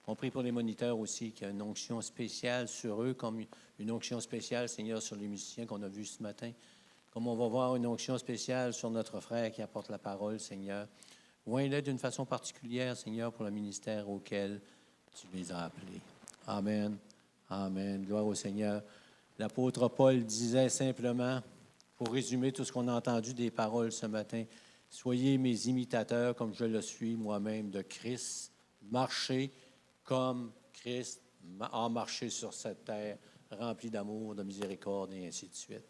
On prie pour les moniteurs aussi, qu'il y a une onction spéciale sur eux, comme une onction spéciale, Seigneur, sur les musiciens qu'on a vus ce matin. Comme on va voir une onction spéciale sur notre frère qui apporte la parole, Seigneur. Vois-les d'une façon particulière, Seigneur, pour le ministère auquel tu les as appelés. Amen. Amen. Gloire au Seigneur. L'apôtre Paul disait simplement, pour résumer tout ce qu'on a entendu des paroles ce matin, « Soyez mes imitateurs comme je le suis moi-même de Christ. Marchez comme Christ a marché sur cette terre, rempli d'amour, de miséricorde, et ainsi de suite. »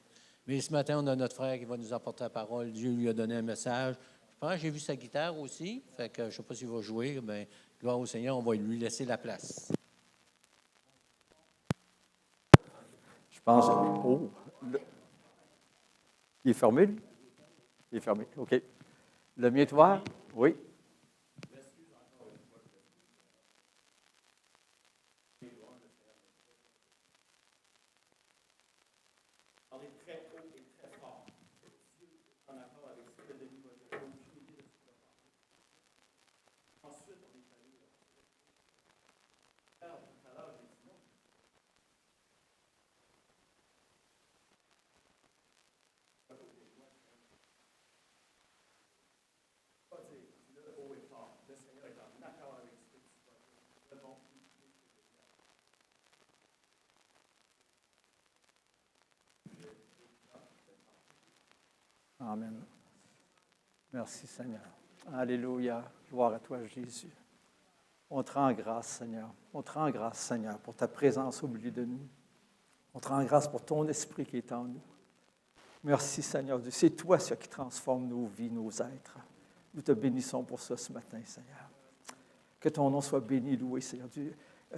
Mais ce matin, on a notre frère qui va nous apporter la parole. Dieu lui a donné un message. Je pense que j'ai vu sa guitare aussi. Fait que je ne sais pas s'il va jouer. Mais gloire au Seigneur, on va lui laisser la place. Je pense. Oh, il est fermé, lui? Il est fermé. OK. Le mien est ouvert? Oui. Amen. Merci, Seigneur. Alléluia. Gloire à toi, Jésus. On te rend grâce, Seigneur. On te rend grâce, Seigneur, pour ta présence au milieu de nous. On te rend grâce pour ton esprit qui est en nous. Merci, Seigneur Dieu. C'est toi, ce qui transforme nos vies, nos êtres. Nous te bénissons pour ça ce matin, Seigneur. Que ton nom soit béni, loué, Seigneur Dieu.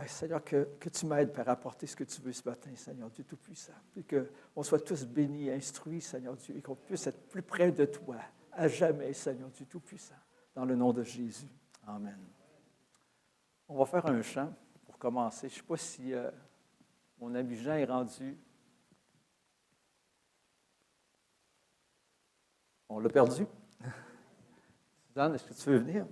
Seigneur, que tu m'aides à apporter ce que tu veux ce matin, Seigneur Dieu Tout-Puissant. Et qu'on soit tous bénis, instruits, Seigneur Dieu, et qu'on puisse être plus près de toi, à jamais, Seigneur Dieu Tout-Puissant. Dans le nom de Jésus. Amen. On va faire un chant pour commencer. Je ne sais pas si mon ami Jean est rendu. On l'a perdu. Suzanne, est-ce que tu veux venir?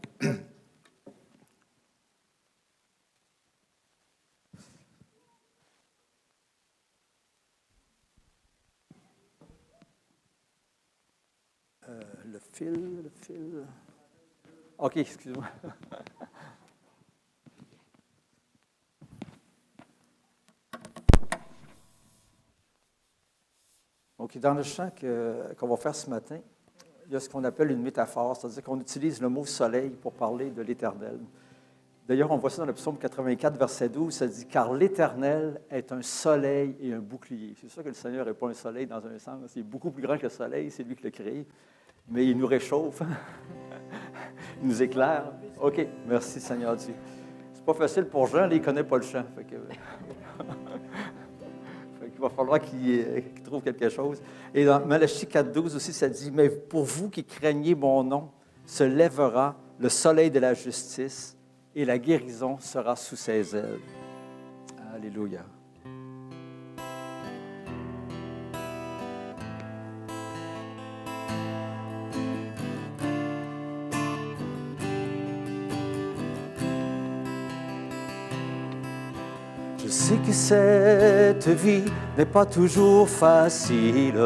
Le fil. OK, excuse-moi. OK, dans le chant qu'on va faire ce matin, il y a ce qu'on appelle une métaphore, c'est-à-dire qu'on utilise le mot soleil pour parler de l'Éternel. D'ailleurs, on voit ça dans le psaume 84, verset 12, ça dit « Car l'Éternel est un soleil et un bouclier ». C'est sûr que le Seigneur n'est pas un soleil dans un sens, il est beaucoup plus grand que le soleil, c'est lui qui l'a créé, mais il nous réchauffe, il nous éclaire. OK, merci Seigneur Dieu. C'est pas facile pour Jean, il ne connaît pas le chant. Il va falloir qu'il trouve quelque chose. Et dans Malachie 4,12 aussi, ça dit « Mais pour vous qui craignez mon nom, se lèvera le soleil de la justice et la guérison sera sous ses ailes. » Alléluia. Je sais que cette vie n'est pas toujours facile.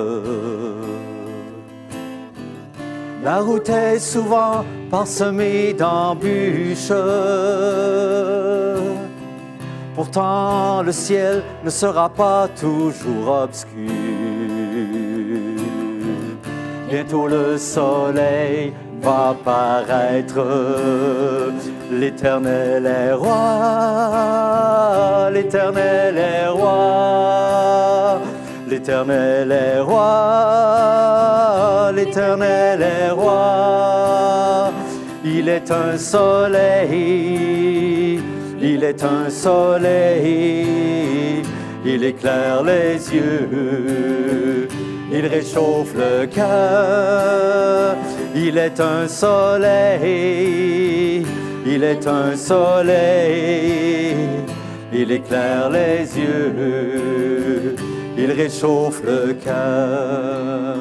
La route est souvent parsemée d'embûches. Pourtant, le ciel ne sera pas toujours obscur. Bientôt le soleil va paraître. L'Éternel est roi, l'Éternel est roi, l'Éternel est roi, l'Éternel est roi. Il est un soleil, il est un soleil, il éclaire les yeux, il réchauffe le cœur. Il est un soleil, il est un soleil, il éclaire les yeux, il réchauffe le cœur.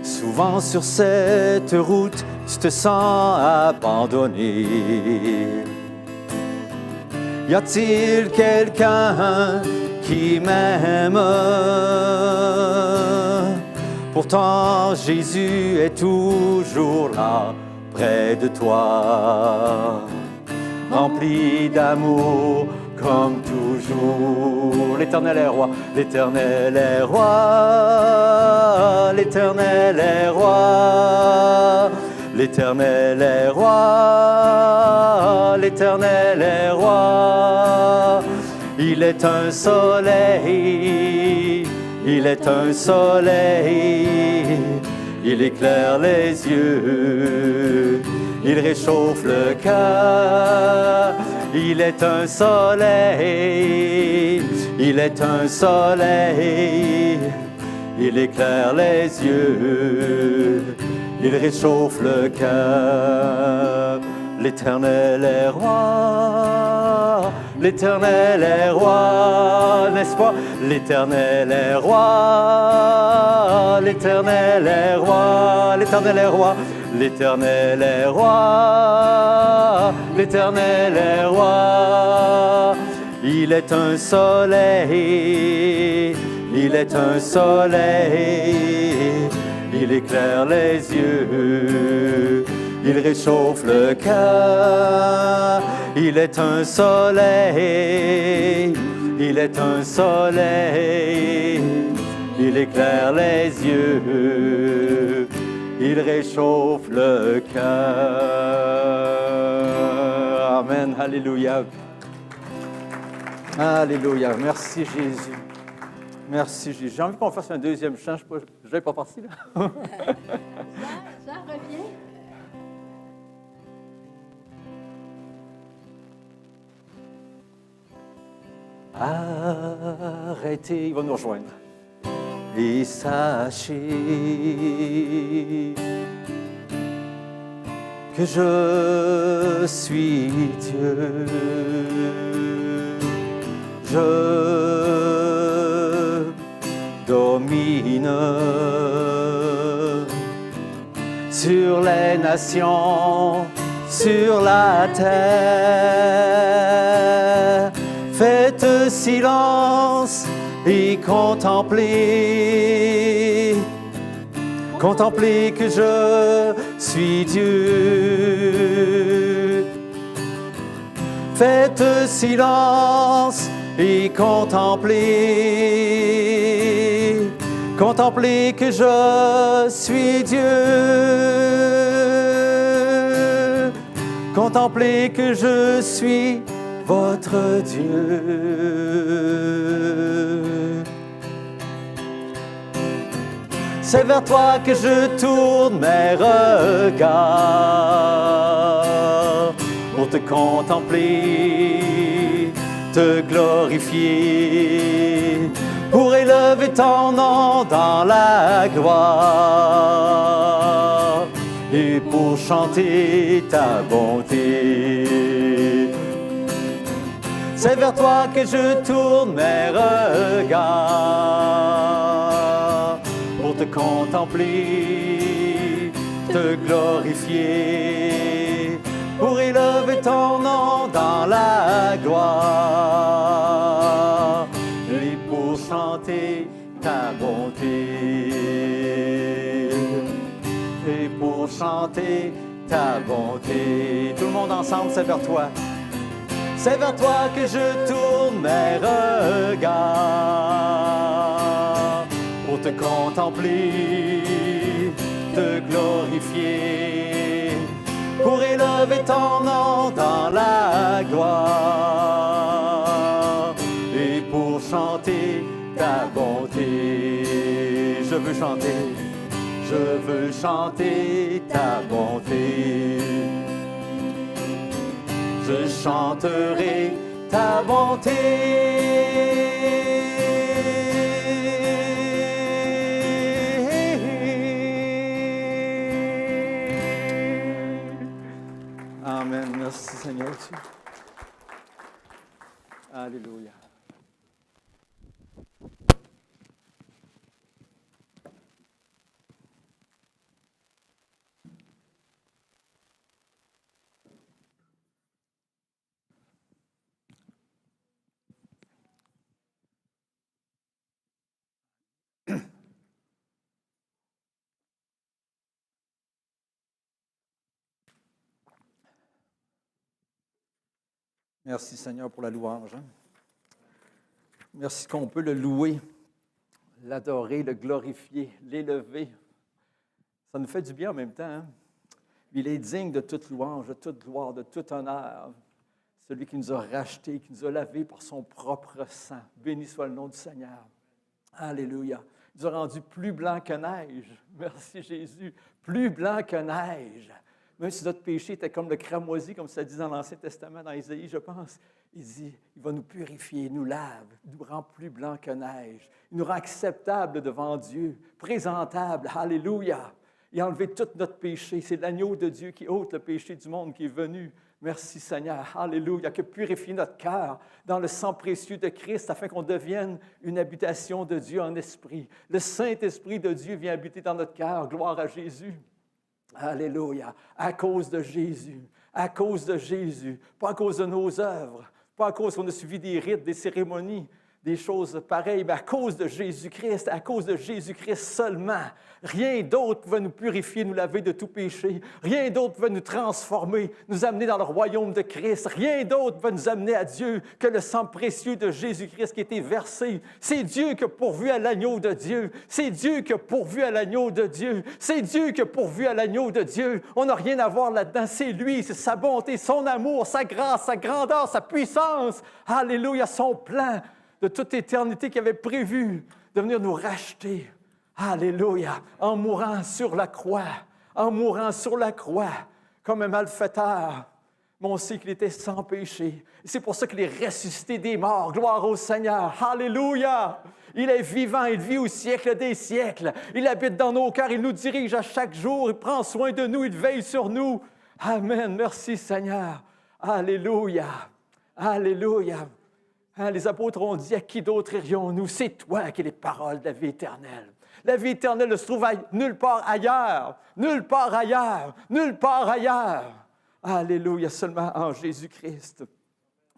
Souvent sur cette route, tu te sens abandonné. Y a-t-il quelqu'un qui m'aime? Pourtant Jésus est toujours là, près de toi, rempli d'amour comme toujours. L'Éternel est roi, l'Éternel est roi, l'Éternel est roi, l'Éternel est roi, l'Éternel est roi. Il est un soleil, il est un soleil, il éclaire les yeux, il réchauffe le cœur. Il est un soleil, il est un soleil, il éclaire les yeux, il réchauffe le cœur. L'Éternel est roi, l'Éternel est roi, n'est-ce pas? L'Éternel est roi, l'Éternel est roi, l'Éternel est roi, l'Éternel est roi, l'Éternel est roi. Il est un soleil, il est un soleil, il éclaire les yeux, il réchauffe le cœur. Il est un soleil, il est un soleil, il éclaire les yeux, il réchauffe le cœur. Amen, alléluia. Alléluia, merci Jésus. Merci Jésus. J'ai envie qu'on fasse un deuxième chant, je ne vais pas partir là. Ça revient. Arrêtez, il va nous rejoindre. Et sachez que je suis Dieu. Je domine sur les nations, sur la terre. Faites silence et contemplez, contemplez que je suis Dieu. Faites silence et contemplez, contemplez que je suis Dieu. Contemplez que je suis votre Dieu. C'est vers toi que je tourne mes regards pour te contempler, te glorifier, pour élever ton nom dans la gloire et pour chanter ta bonté. C'est vers toi que je tourne mes regards pour te contempler, te glorifier, pour élever ton nom dans la gloire et pour chanter ta bonté. Et pour chanter ta bonté. Tout le monde ensemble, c'est vers toi. C'est vers toi que je tourne mes regards pour te contempler, te glorifier, pour élever ton nom dans la gloire et pour chanter ta bonté. Je veux chanter ta bonté. Je chanterai ta bonté. Amen. Merci Seigneur. Alléluia. Merci Seigneur pour la louange. Merci qu'on peut le louer, l'adorer, le glorifier, l'élever. Ça nous fait du bien en même temps. Hein? Il est digne de toute louange, de toute gloire, de tout honneur. Celui qui nous a rachetés, qui nous a lavés par son propre sang. Béni soit le nom du Seigneur. Alléluia. Il nous a rendus plus blancs que neige. Merci Jésus. Plus blancs que neige. Même si notre péché était comme le cramoisi, comme ça dit dans l'Ancien Testament, dans Isaïe, je pense, il dit, il va nous purifier, il nous lave, il nous rend plus blancs que neige. Il nous rend acceptables devant Dieu, présentables. Alléluia. Il a enlevé tout notre péché. C'est l'agneau de Dieu qui ôte le péché du monde qui est venu. Merci Seigneur. Alléluia. Que purifier notre cœur dans le sang précieux de Christ afin qu'on devienne une habitation de Dieu en esprit. Le Saint-Esprit de Dieu vient habiter dans notre cœur. Gloire à Jésus. Alléluia. À cause de Jésus. À cause de Jésus. Pas à cause de nos œuvres. Pas à cause qu'on a suivi des rites, des cérémonies, des choses pareilles, mais à cause de Jésus-Christ, à cause de Jésus-Christ seulement. Rien d'autre pouvait nous purifier, nous laver de tout péché. Rien d'autre pouvait nous transformer, nous amener dans le royaume de Christ. Rien d'autre pouvait nous amener à Dieu que le sang précieux de Jésus-Christ qui a été versé. C'est Dieu qui a pourvu à l'agneau de Dieu. C'est Dieu qui a pourvu à l'agneau de Dieu. C'est Dieu qui a pourvu à l'agneau de Dieu. On n'a rien à voir là-dedans. C'est lui, c'est sa bonté, son amour, sa grâce, sa grandeur, sa puissance. Alléluia, son plan de toute éternité qui avait prévu de venir nous racheter. Alléluia, en mourant sur la croix, en mourant sur la croix, comme un malfaiteur. Mais on sait qu'il était sans péché. Et c'est pour ça qu'il est ressuscité des morts. Gloire au Seigneur. Alléluia. Il est vivant, il vit au siècle des siècles. Il habite dans nos cœurs, il nous dirige à chaque jour, il prend soin de nous, il veille sur nous. Amen. Merci Seigneur. Alléluia. Alléluia. Hein, les apôtres ont dit, à qui d'autre irions-nous? C'est toi qui es les paroles de la vie éternelle. La vie éternelle ne se trouve nulle part ailleurs, nulle part ailleurs, nulle part ailleurs. Alléluia, seulement en Jésus-Christ.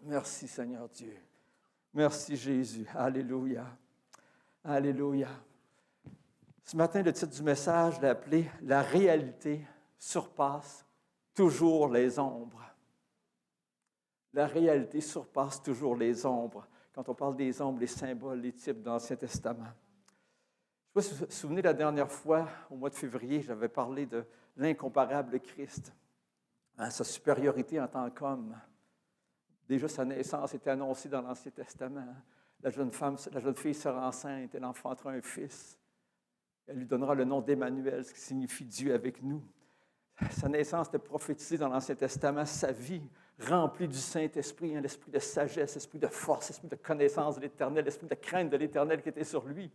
Merci Seigneur Dieu. Merci Jésus. Alléluia. Alléluia. Ce matin, le titre du message, je l'ai appelé « La réalité surpasse toujours les ombres ». La réalité surpasse toujours les ombres. Quand on parle des ombres, les symboles, les types dans l'Ancien Testament. Je ne sais pas si vous vous souvenez, la dernière fois, au mois de février, j'avais parlé de l'incomparable Christ, hein, sa supériorité en tant qu'homme. Déjà, sa naissance était annoncée dans l'Ancien Testament. La jeune fille sera enceinte, elle enfantera un fils. Elle lui donnera le nom d'Emmanuel, ce qui signifie Dieu avec nous. Sa naissance était prophétisée dans l'Ancien Testament, sa vie remplie du Saint-Esprit, hein, l'esprit de sagesse, l'esprit de force, l'esprit de connaissance de l'Éternel, l'esprit de crainte de l'Éternel qui était sur lui.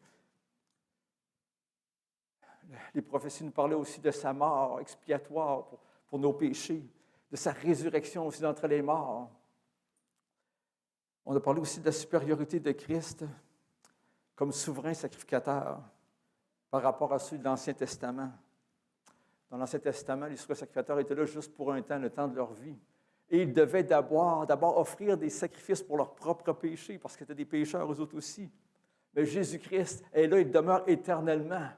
Les prophéties nous parlaient aussi de sa mort expiatoire pour nos péchés, de sa résurrection aussi d'entre les morts. On a parlé aussi de la supériorité de Christ comme souverain sacrificateur par rapport à ceux de l'Ancien Testament. Dans l'Ancien Testament, les souverains sacrificateurs étaient là juste pour un temps, le temps de leur vie. Et ils devaient d'abord offrir des sacrifices pour leurs propres péchés, parce qu'ils étaient des pécheurs eux autres aussi. Mais Jésus-Christ est là, il demeure éternellement.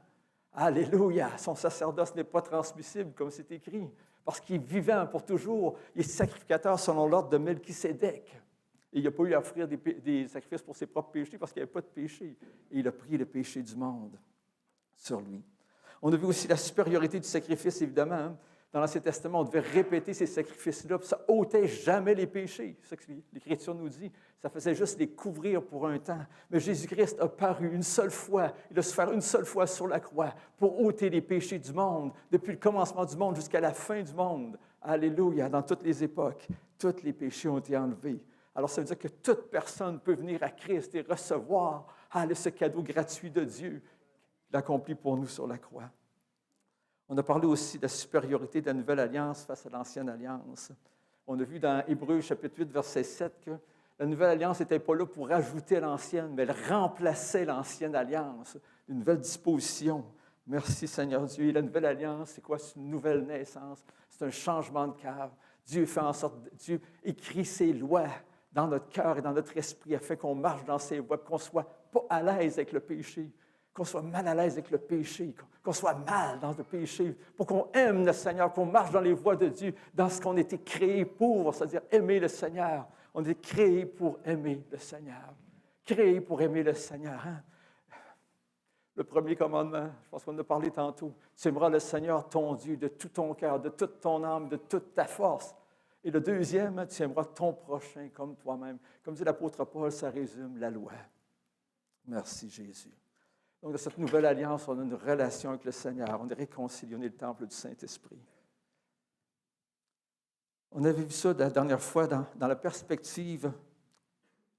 Alléluia! Son sacerdoce n'est pas transmissible, comme c'est écrit, parce qu'il est vivant pour toujours. Il est sacrificateur selon l'ordre de Melchisédek. Et il n'a pas eu à offrir des sacrifices pour ses propres péchés, parce qu'il n'y avait pas de péché. Et il a pris le péché du monde sur lui. On a vu aussi la supériorité du sacrifice, évidemment. Hein. Dans l'Ancien Testament, on devait répéter ces sacrifices-là, puis ça ôtait jamais les péchés. C'est ça que l'Écriture nous dit. Ça faisait juste les couvrir pour un temps. Mais Jésus-Christ a paru une seule fois. Il a souffert une seule fois sur la croix pour ôter les péchés du monde, depuis le commencement du monde jusqu'à la fin du monde. Alléluia! Dans toutes les époques, tous les péchés ont été enlevés. Alors, ça veut dire que toute personne peut venir à Christ et recevoir ce cadeau gratuit de Dieu qu'il accomplit pour nous sur la croix. On a parlé aussi de la supériorité de la nouvelle alliance face à l'ancienne alliance. On a vu dans Hébreux chapitre 8, verset 7, que la nouvelle alliance n'était pas là pour ajouter à l'ancienne, mais elle remplaçait l'ancienne alliance, une nouvelle disposition. Merci Seigneur Dieu. Et la nouvelle alliance, c'est quoi? C'est une nouvelle naissance, c'est un changement de cœur. Dieu fait en sorte, Dieu écrit ses lois dans notre cœur et dans notre esprit afin qu'on marche dans ses voies, qu'on ne soit pas à l'aise avec le péché, qu'on soit mal à l'aise avec le péché, qu'on soit mal dans le péché, pour qu'on aime le Seigneur, qu'on marche dans les voies de Dieu, dans ce qu'on a été créé pour, c'est-à-dire aimer le Seigneur. On est créé pour aimer le Seigneur. Créé pour aimer le Seigneur. Hein? Le premier commandement, je pense qu'on en a parlé tantôt, tu aimeras le Seigneur ton Dieu de tout ton cœur, de toute ton âme, de toute ta force. Et le deuxième, tu aimeras ton prochain comme toi-même. Comme dit l'apôtre Paul, ça résume la loi. Merci Jésus. Donc, dans cette nouvelle alliance, on a une relation avec le Seigneur. On est réconcilié, on est le temple du Saint-Esprit. On avait vu ça la dernière fois dans la perspective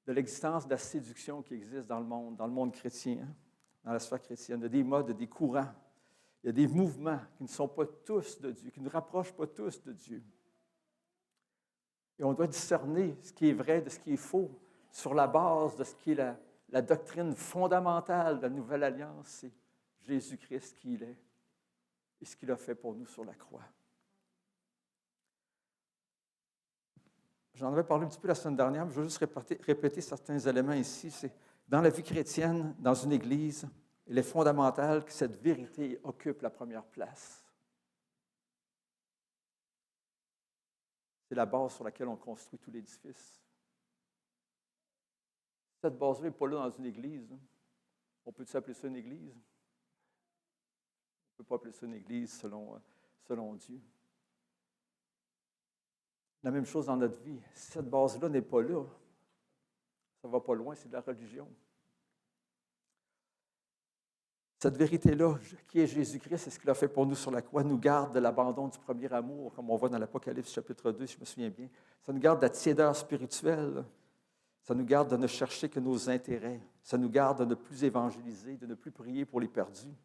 de l'existence de la séduction qui existe dans le monde chrétien, hein, dans la sphère chrétienne. Il y a des modes, des courants. Il y a des mouvements qui ne sont pas tous de Dieu, qui ne nous rapprochent pas tous de Dieu. Et on doit discerner ce qui est vrai de ce qui est faux sur la base de ce qui est la doctrine fondamentale de la Nouvelle Alliance, c'est Jésus-Christ qui il est et ce qu'il a fait pour nous sur la croix. J'en avais parlé un petit peu la semaine dernière, mais je vais juste répéter certains éléments ici. C'est dans la vie chrétienne, dans une Église, il est fondamental que cette vérité occupe la première place. C'est la base sur laquelle on construit tout l'édifice. Cette base-là n'est pas là dans une église. On peut-tu appeler ça une église? On ne peut pas appeler ça une église selon Dieu. La même chose dans notre vie. Si cette base-là n'est pas là, ça ne va pas loin, c'est de la religion. Cette vérité-là, qui est Jésus-Christ, c'est ce qu'il a fait pour nous sur la croix, nous garde de l'abandon du premier amour, comme on voit dans l'Apocalypse chapitre 2, si je me souviens bien. Ça nous garde de la tiédeur spirituelle. Ça nous garde de ne chercher que nos intérêts. Ça nous garde de ne plus évangéliser, de ne plus prier pour les perdus.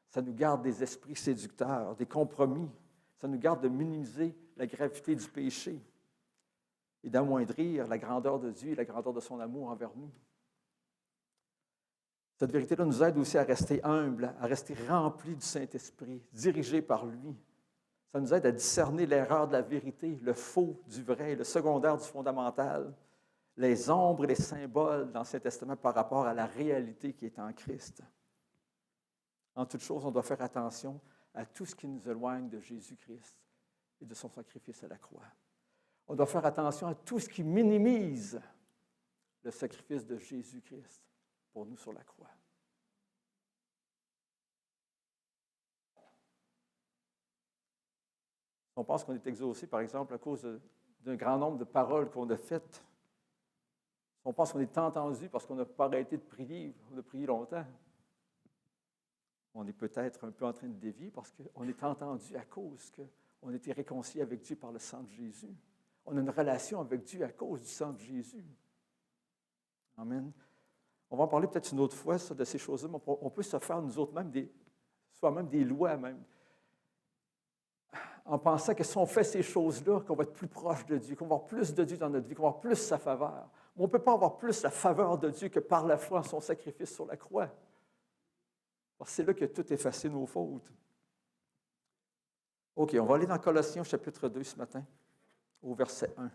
Ça nous garde des esprits séducteurs, des compromis. Ça nous garde de minimiser la gravité du péché et d'amoindrir la grandeur de Dieu et la grandeur de son amour envers nous. Cette vérité-là nous aide aussi à rester humbles, à rester remplis du Saint-Esprit, dirigés par lui. Ça nous aide à discerner l'erreur de la vérité, le faux du vrai, le secondaire du fondamental, les ombres et les symboles dans l'Ancien Testament par rapport à la réalité qui est en Christ. En toute chose, on doit faire attention à tout ce qui nous éloigne de Jésus-Christ et de son sacrifice à la croix. On doit faire attention à tout ce qui minimise le sacrifice de Jésus-Christ pour nous sur la croix. On pense qu'on est exaucé, par exemple, à cause d'un grand nombre de paroles qu'on a faites. On pense qu'on est entendu parce qu'on n'a pas arrêté de prier, on a prié longtemps. On est peut-être un peu en train de dévier parce qu'on est entendu à cause qu'on a été réconcilié avec Dieu par le sang de Jésus. On a une relation avec Dieu à cause du sang de Jésus. Amen. On va en parler peut-être une autre fois ça, de ces choses-là, mais on peut se faire nous autres même soi-même des lois même, en pensant que si on fait ces choses-là, qu'on va être plus proche de Dieu, qu'on va avoir plus de Dieu dans notre vie, qu'on va avoir plus sa faveur. Mais on ne peut pas avoir plus la faveur de Dieu que par la foi en son sacrifice sur la croix. Parce que c'est là que tout effacé nos fautes. OK, on va aller dans Colossiens chapitre 2 ce matin, au verset 1.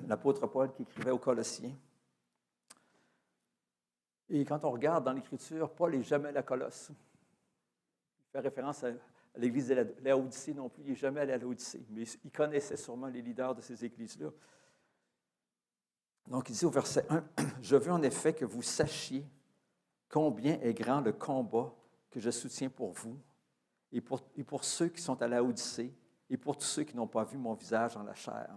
L'apôtre Paul qui écrivait aux Colossiens. Et quand on regarde dans l'Écriture, Paul n'est jamais à la Colosse. Il fait référence à l'église de Laodicée non plus, il n'est jamais allé à Laodicée, mais il connaissait sûrement les leaders de ces églises-là. Donc il dit au verset 1, « Je veux en effet que vous sachiez combien est grand le combat que je soutiens pour vous et pour ceux qui sont à Laodicée et pour tous ceux qui n'ont pas vu mon visage dans la chair. »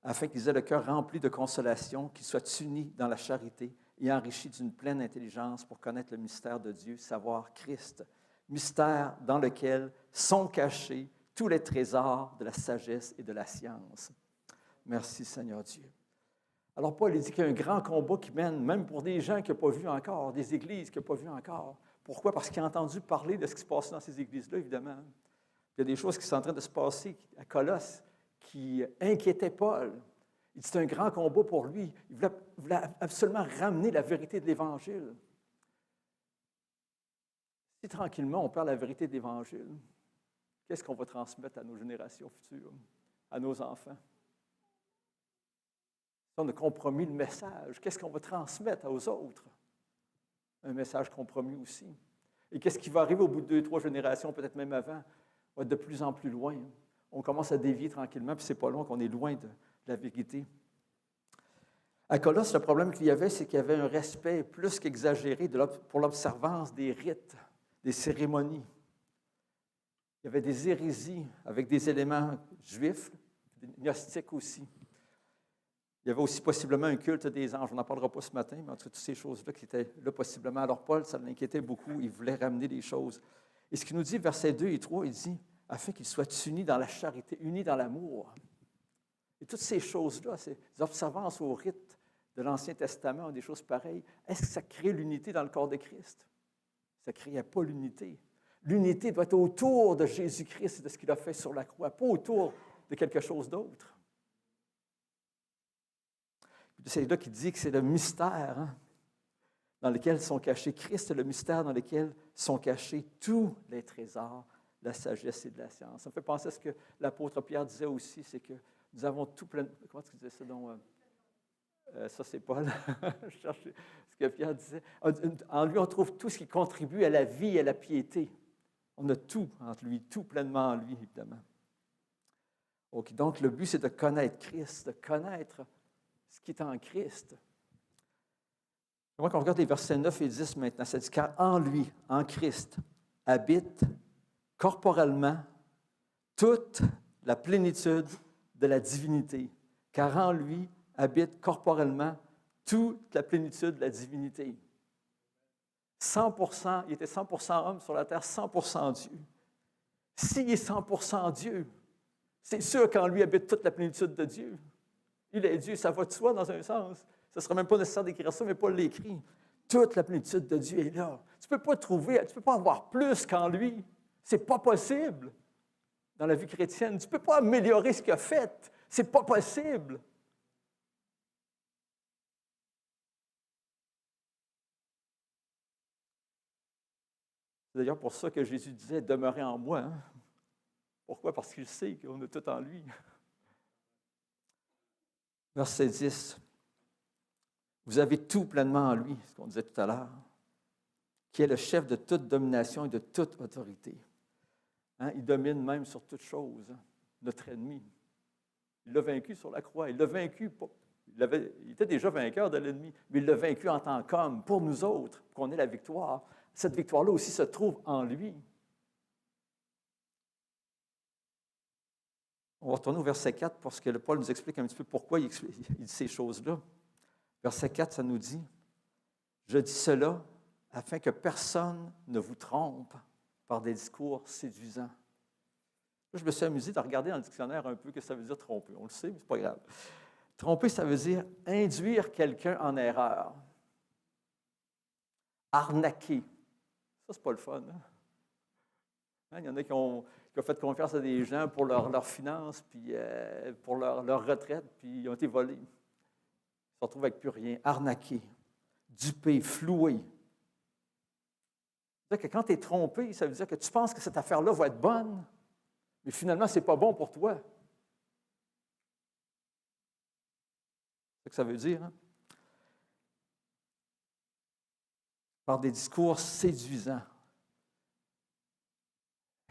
Afin qu'ils aient le cœur rempli de consolation, qu'ils soient unis dans la charité et enrichis d'une pleine intelligence pour connaître le mystère de Dieu, savoir Christ, mystère dans lequel sont cachés tous les trésors de la sagesse et de la science. Merci Seigneur Dieu. Alors Paul dit qu'il y a un grand combat qui mène, même pour des gens qu'il n'a pas vus encore, des églises qu'il n'a pas vues encore, Pourquoi? Parce qu'il a entendu parler de ce qui se passait dans ces églises-là, évidemment. Il y a des choses qui sont en train de se passer à Colosse qui inquiétaient Paul. Il dit, c'est un grand combat pour lui. Il voulait absolument ramener la vérité de l'Évangile. Si tranquillement on perd la vérité de l'Évangile, qu'est-ce qu'on va transmettre à nos générations futures, à nos enfants? Si on a compromis le message, qu'est-ce qu'on va transmettre aux autres? Un message compromis aussi. Et qu'est-ce qui va arriver au bout de 2, 3 générations, peut-être même avant? On va être de plus en plus loin. On commence à dévier tranquillement, puis c'est pas long qu'on est loin de la vérité. À Colosse, le problème qu'il y avait, c'est qu'il y avait un respect plus qu'exagéré pour l'observance des rites, des cérémonies. Il y avait des hérésies avec des éléments juifs, des gnostiques aussi. Il y avait aussi possiblement un culte des anges. On n'en parlera pas ce matin, mais en tout cas, toutes ces choses-là qui étaient là possiblement. Alors Paul, ça l'inquiétait beaucoup. Il voulait ramener des choses. Et ce qu'il nous dit, versets 2 et 3, il dit, afin qu'ils soient unis dans la charité, unis dans l'amour. Et toutes ces choses-là, ces observances aux rites de l'Ancien Testament, des choses pareilles, est-ce que ça crée l'unité dans le corps de Christ? Ça ne créait pas l'unité. L'unité doit être autour de Jésus-Christ et de ce qu'il a fait sur la croix, pas autour de quelque chose d'autre. C'est là qu'il dit que c'est le mystère dans lequel sont cachés Christ, le mystère dans lequel sont cachés tous les trésors, la sagesse et de la science. Ça me fait penser à ce que l'apôtre Pierre disait aussi, c'est que nous avons tout plein... Comment tu disais ça donc? Ça, c'est Paul. Je cherche ce que Pierre disait. En lui, on trouve tout ce qui contribue à la vie et à la piété. On a tout entre lui, tout pleinement en lui, évidemment. Okay, donc, le but, c'est de connaître Christ, de connaître ce qui est en Christ. Moi, quand on regarde les versets 9 et 10 maintenant, ça dit « Car en lui, en Christ, habite corporellement toute la plénitude de la divinité. Car en lui habite corporellement toute la plénitude de la divinité. » 100%, il était 100% homme sur la terre, 100% Dieu. S'il est 100% Dieu, c'est sûr qu'en lui habite toute la plénitude de Dieu. Il est Dieu, ça va de soi dans un sens. Ce ne serait même pas nécessaire d'écrire ça, mais Paul l'écrit. Toute la plénitude de Dieu est là. Tu ne peux pas trouver, tu ne peux pas avoir plus qu'en lui. Ce n'est pas possible dans la vie chrétienne. Tu ne peux pas améliorer ce qu'il a fait. Ce n'est pas possible. C'est d'ailleurs pour ça que Jésus disait « Demeurez en moi. » Pourquoi? Parce qu'il sait qu'on a tout en lui. Verset 10. Vous avez tout pleinement en lui, ce qu'on disait tout à l'heure, qui est le chef de toute domination et de toute autorité. Il domine même sur toute chose, notre ennemi. Il l'a vaincu sur la croix. Il l'a vaincu, il était déjà vainqueur de l'ennemi, mais il l'a vaincu en tant qu'homme, pour nous autres, pour qu'on ait la victoire. Cette victoire-là aussi se trouve en lui. On va retourner au verset 4 parce que Paul nous explique un petit peu pourquoi il dit ces choses-là. Verset 4, ça nous dit « Je dis cela afin que personne ne vous trompe par des discours séduisants. » Là, je me suis amusé de regarder dans le dictionnaire un peu ce que ça veut dire tromper. On le sait, mais ce n'est pas grave. Tromper, ça veut dire induire quelqu'un en erreur. Arnaquer. Ça, c'est pas le fun. Il y en a qui ont fait confiance à des gens pour leurs finances, puis pour leur retraite, puis ils ont été volés. Ils se retrouvent avec plus rien. Arnaquer, duper, flouer. C'est-à-dire que quand tu es trompé, ça veut dire que tu penses que cette affaire-là va être bonne, mais finalement, ce n'est pas bon pour toi. C'est ce que ça veut dire. Par des discours séduisants.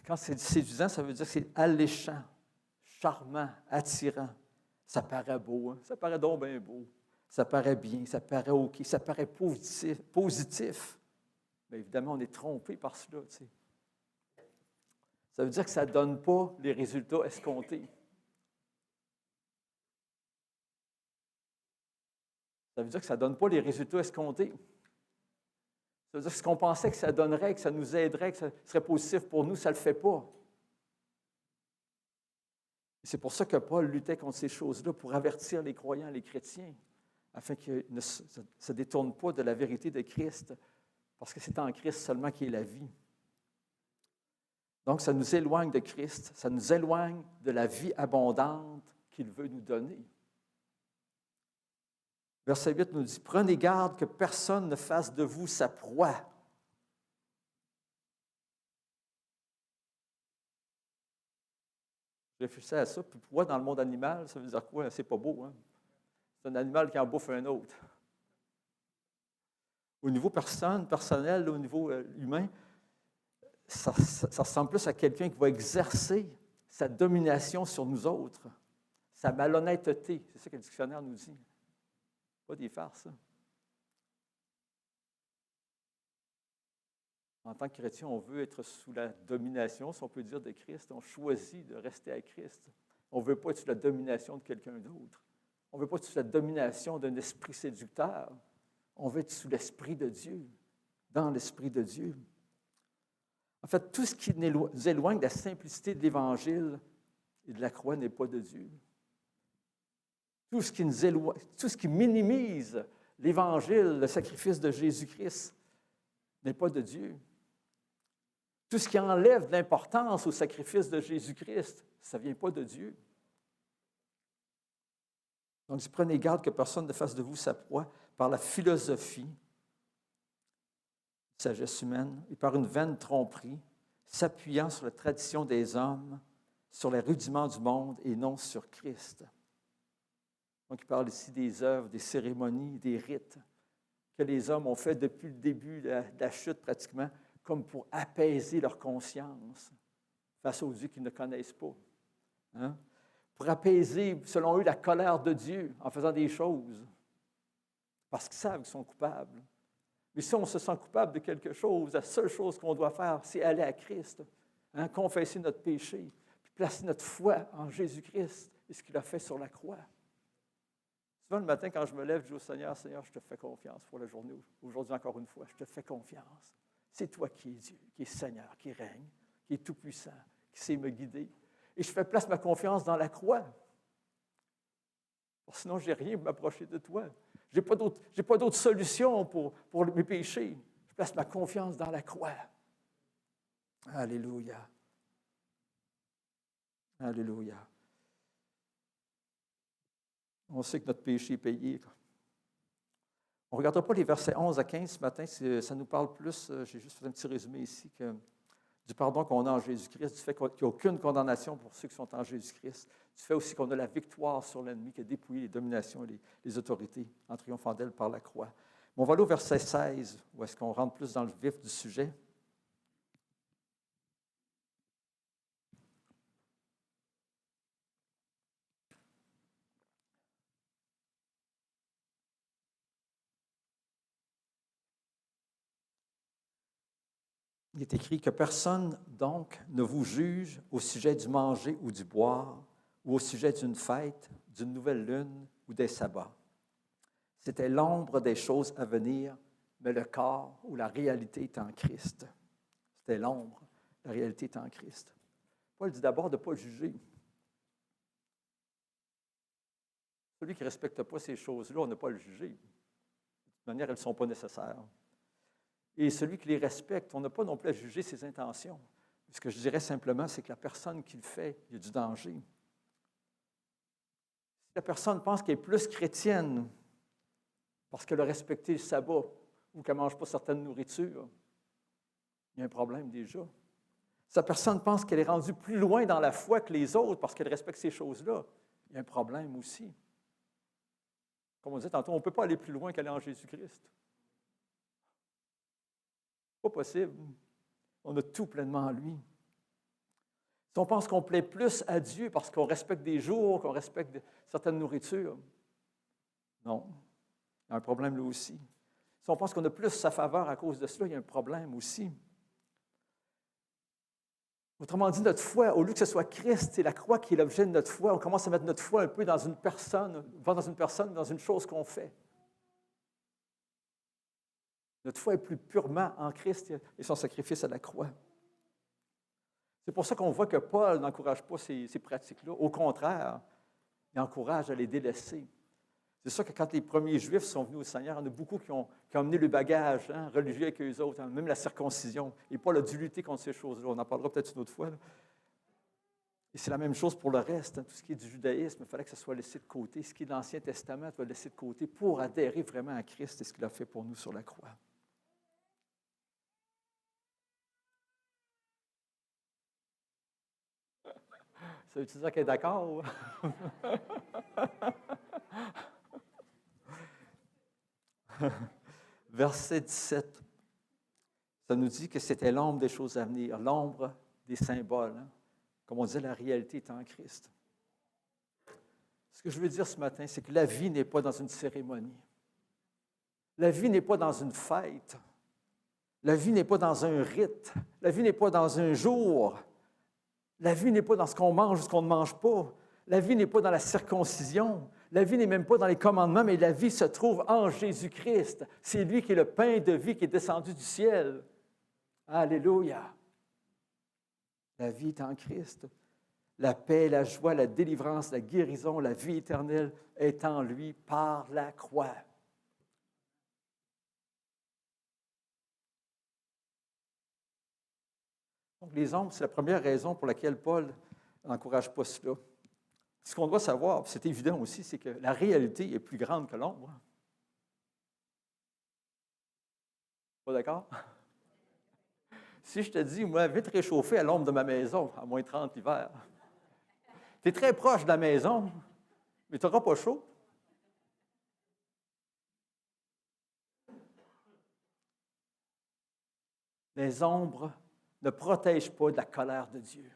Quand c'est séduisant, ça veut dire que c'est alléchant, charmant, attirant. Ça paraît beau, ça paraît donc bien beau. Ça paraît bien, ça paraît OK, ça paraît positif. Mais évidemment, on est trompé par cela. Tu sais. Ça veut dire que ça ne donne pas les résultats escomptés. Ça veut dire que ça ne donne pas les résultats escomptés. Ça veut dire que ce qu'on pensait que ça donnerait, que ça nous aiderait, que ça serait positif pour nous, ça ne le fait pas. Et c'est pour ça que Paul luttait contre ces choses-là, pour avertir les croyants, les chrétiens, afin qu'ils ne se détournent pas de la vérité de Christ Parce que c'est en Christ seulement qu'il y a la vie. Donc, ça nous éloigne de Christ, ça nous éloigne de la vie abondante qu'il veut nous donner. Verset 8 nous dit, « Prenez garde que personne ne fasse de vous sa proie. » Je réfléchissais à ça, puis proie dans le monde animal, ça veut dire quoi? C'est pas beau, hein? C'est un animal qui en bouffe un autre. Au niveau personnel, au niveau humain, ça ressemble plus à quelqu'un qui va exercer sa domination sur nous autres, sa malhonnêteté. C'est ça que le dictionnaire nous dit. Pas des farces, ça. En tant que chrétien, on veut être sous la domination, si on peut dire, de Christ. On choisit de rester à Christ. On ne veut pas être sous la domination de quelqu'un d'autre. On ne veut pas être sous la domination d'un esprit séducteur. On veut être sous l'Esprit de Dieu, dans l'Esprit de Dieu. En fait, tout ce qui nous éloigne de la simplicité de l'Évangile et de la croix n'est pas de Dieu. Tout ce qui nous éloigne, tout ce qui minimise l'Évangile, le sacrifice de Jésus-Christ, n'est pas de Dieu. Tout ce qui enlève de l'importance au sacrifice de Jésus-Christ, ça ne vient pas de Dieu. Donc, prenez garde que personne ne fasse de vous sa proie par la philosophie, sagesse humaine, et par une vaine tromperie, s'appuyant sur la tradition des hommes, sur les rudiments du monde et non sur Christ. Donc, il parle ici des œuvres, des cérémonies, des rites que les hommes ont fait depuis le début de la chute pratiquement, comme pour apaiser leur conscience face aux dieux qu'ils ne connaissent pas. Hein? Pour apaiser, selon eux, la colère de Dieu en faisant des choses, parce qu'ils savent qu'ils sont coupables. Mais si on se sent coupable de quelque chose, la seule chose qu'on doit faire, c'est aller à Christ, hein? Confesser notre péché, puis placer notre foi en Jésus-Christ et ce qu'il a fait sur la croix. Souvent, le matin, quand je me lève, je dis au Seigneur, « Seigneur, je te fais confiance pour la journée. Aujourd'hui, encore une fois, je te fais confiance. C'est toi qui es Dieu, qui es Seigneur, qui règne, qui est tout-puissant, qui sait me guider. Et je fais place ma confiance dans la croix. Sinon, je n'ai rien pour m'approcher de toi. Je n'ai pas d'autre solution pour mes péchés. Je place ma confiance dans la croix. Alléluia. Alléluia. On sait que notre péché est payé. On ne regardera pas les versets 11 à 15 ce matin, ça nous parle plus, j'ai juste fait un petit résumé ici, du pardon qu'on a en Jésus-Christ, du fait qu'il n'y a aucune condamnation pour ceux qui sont en Jésus-Christ, du fait aussi qu'on a la victoire sur l'ennemi, qui a dépouillé les dominations et les autorités en triomphant d'elle par la croix. Mais on va aller au verset 16, où est-ce qu'on rentre plus dans le vif du sujet. Il est écrit que personne, donc, ne vous juge au sujet du manger ou du boire, ou au sujet d'une fête, d'une nouvelle lune ou des sabbats. C'était l'ombre des choses à venir, mais le corps ou la réalité est en Christ. C'était l'ombre, la réalité est en Christ. Paul dit d'abord de ne pas juger. Celui qui ne respecte pas ces choses-là, on n'a pas à le juger. De toute manière, elles ne sont pas nécessaires. Et celui qui les respecte, on n'a pas non plus à juger ses intentions. Ce que je dirais simplement, c'est que la personne qui le fait, il y a du danger. Si la personne pense qu'elle est plus chrétienne parce qu'elle a respecté le sabbat ou qu'elle ne mange pas certaines nourritures, il y a un problème déjà. Si la personne pense qu'elle est rendue plus loin dans la foi que les autres parce qu'elle respecte ces choses-là, il y a un problème aussi. Comme on disait tantôt, on ne peut pas aller plus loin qu'aller en Jésus-Christ. Pas possible. On a tout pleinement en lui. Si on pense qu'on plaît plus à Dieu parce qu'on respecte des jours, qu'on respecte certaines nourritures, non. Il y a un problème là aussi. Si on pense qu'on a plus sa faveur à cause de cela, il y a un problème aussi. Autrement dit, notre foi, au lieu que ce soit Christ et la croix qui est l'objet de notre foi, on commence à mettre notre foi un peu dans une personne, dans une chose qu'on fait. Notre foi est plus purement en Christ et son sacrifice à la croix. C'est pour ça qu'on voit que Paul n'encourage pas ces pratiques-là. Au contraire, il encourage à les délaisser. C'est sûr que quand les premiers Juifs sont venus au Seigneur, il y en a beaucoup qui ont amené le bagage religieux avec eux autres, même la circoncision. Et Paul a dû lutter contre ces choses-là. On en parlera peut-être une autre fois. Là. Et c'est la même chose pour le reste. Tout ce qui est du judaïsme, il fallait que ça soit laissé de côté. Ce qui est de l'Ancien Testament, il faut le laisser de côté pour adhérer vraiment à Christ et ce qu'il a fait pour nous sur la croix. Ça veut-tu dire qu'elle est d'accord? Verset 17, ça nous dit que c'était l'ombre des choses à venir, l'ombre des symboles. Comme on disait, la réalité est en Christ. Ce que je veux dire ce matin, c'est que la vie n'est pas dans une cérémonie. La vie n'est pas dans une fête. La vie n'est pas dans un rite. La vie n'est pas dans un jour. La vie n'est pas dans ce qu'on mange ou ce qu'on ne mange pas. La vie n'est pas dans la circoncision. La vie n'est même pas dans les commandements, mais la vie se trouve en Jésus-Christ. C'est lui qui est le pain de vie qui est descendu du ciel. Alléluia. La vie est en Christ. La paix, la joie, la délivrance, la guérison, la vie éternelle est en lui par la croix. Donc, les ombres, c'est la première raison pour laquelle Paul n'encourage pas cela. Ce qu'on doit savoir, c'est évident aussi, c'est que la réalité est plus grande que l'ombre. Pas d'accord? Si je te dis, moi, vite réchauffer à l'ombre de ma maison, à moins 30 l'hiver, tu es très proche de la maison, mais tu n'auras pas chaud. Les ombres ne protègent pas de la colère de Dieu.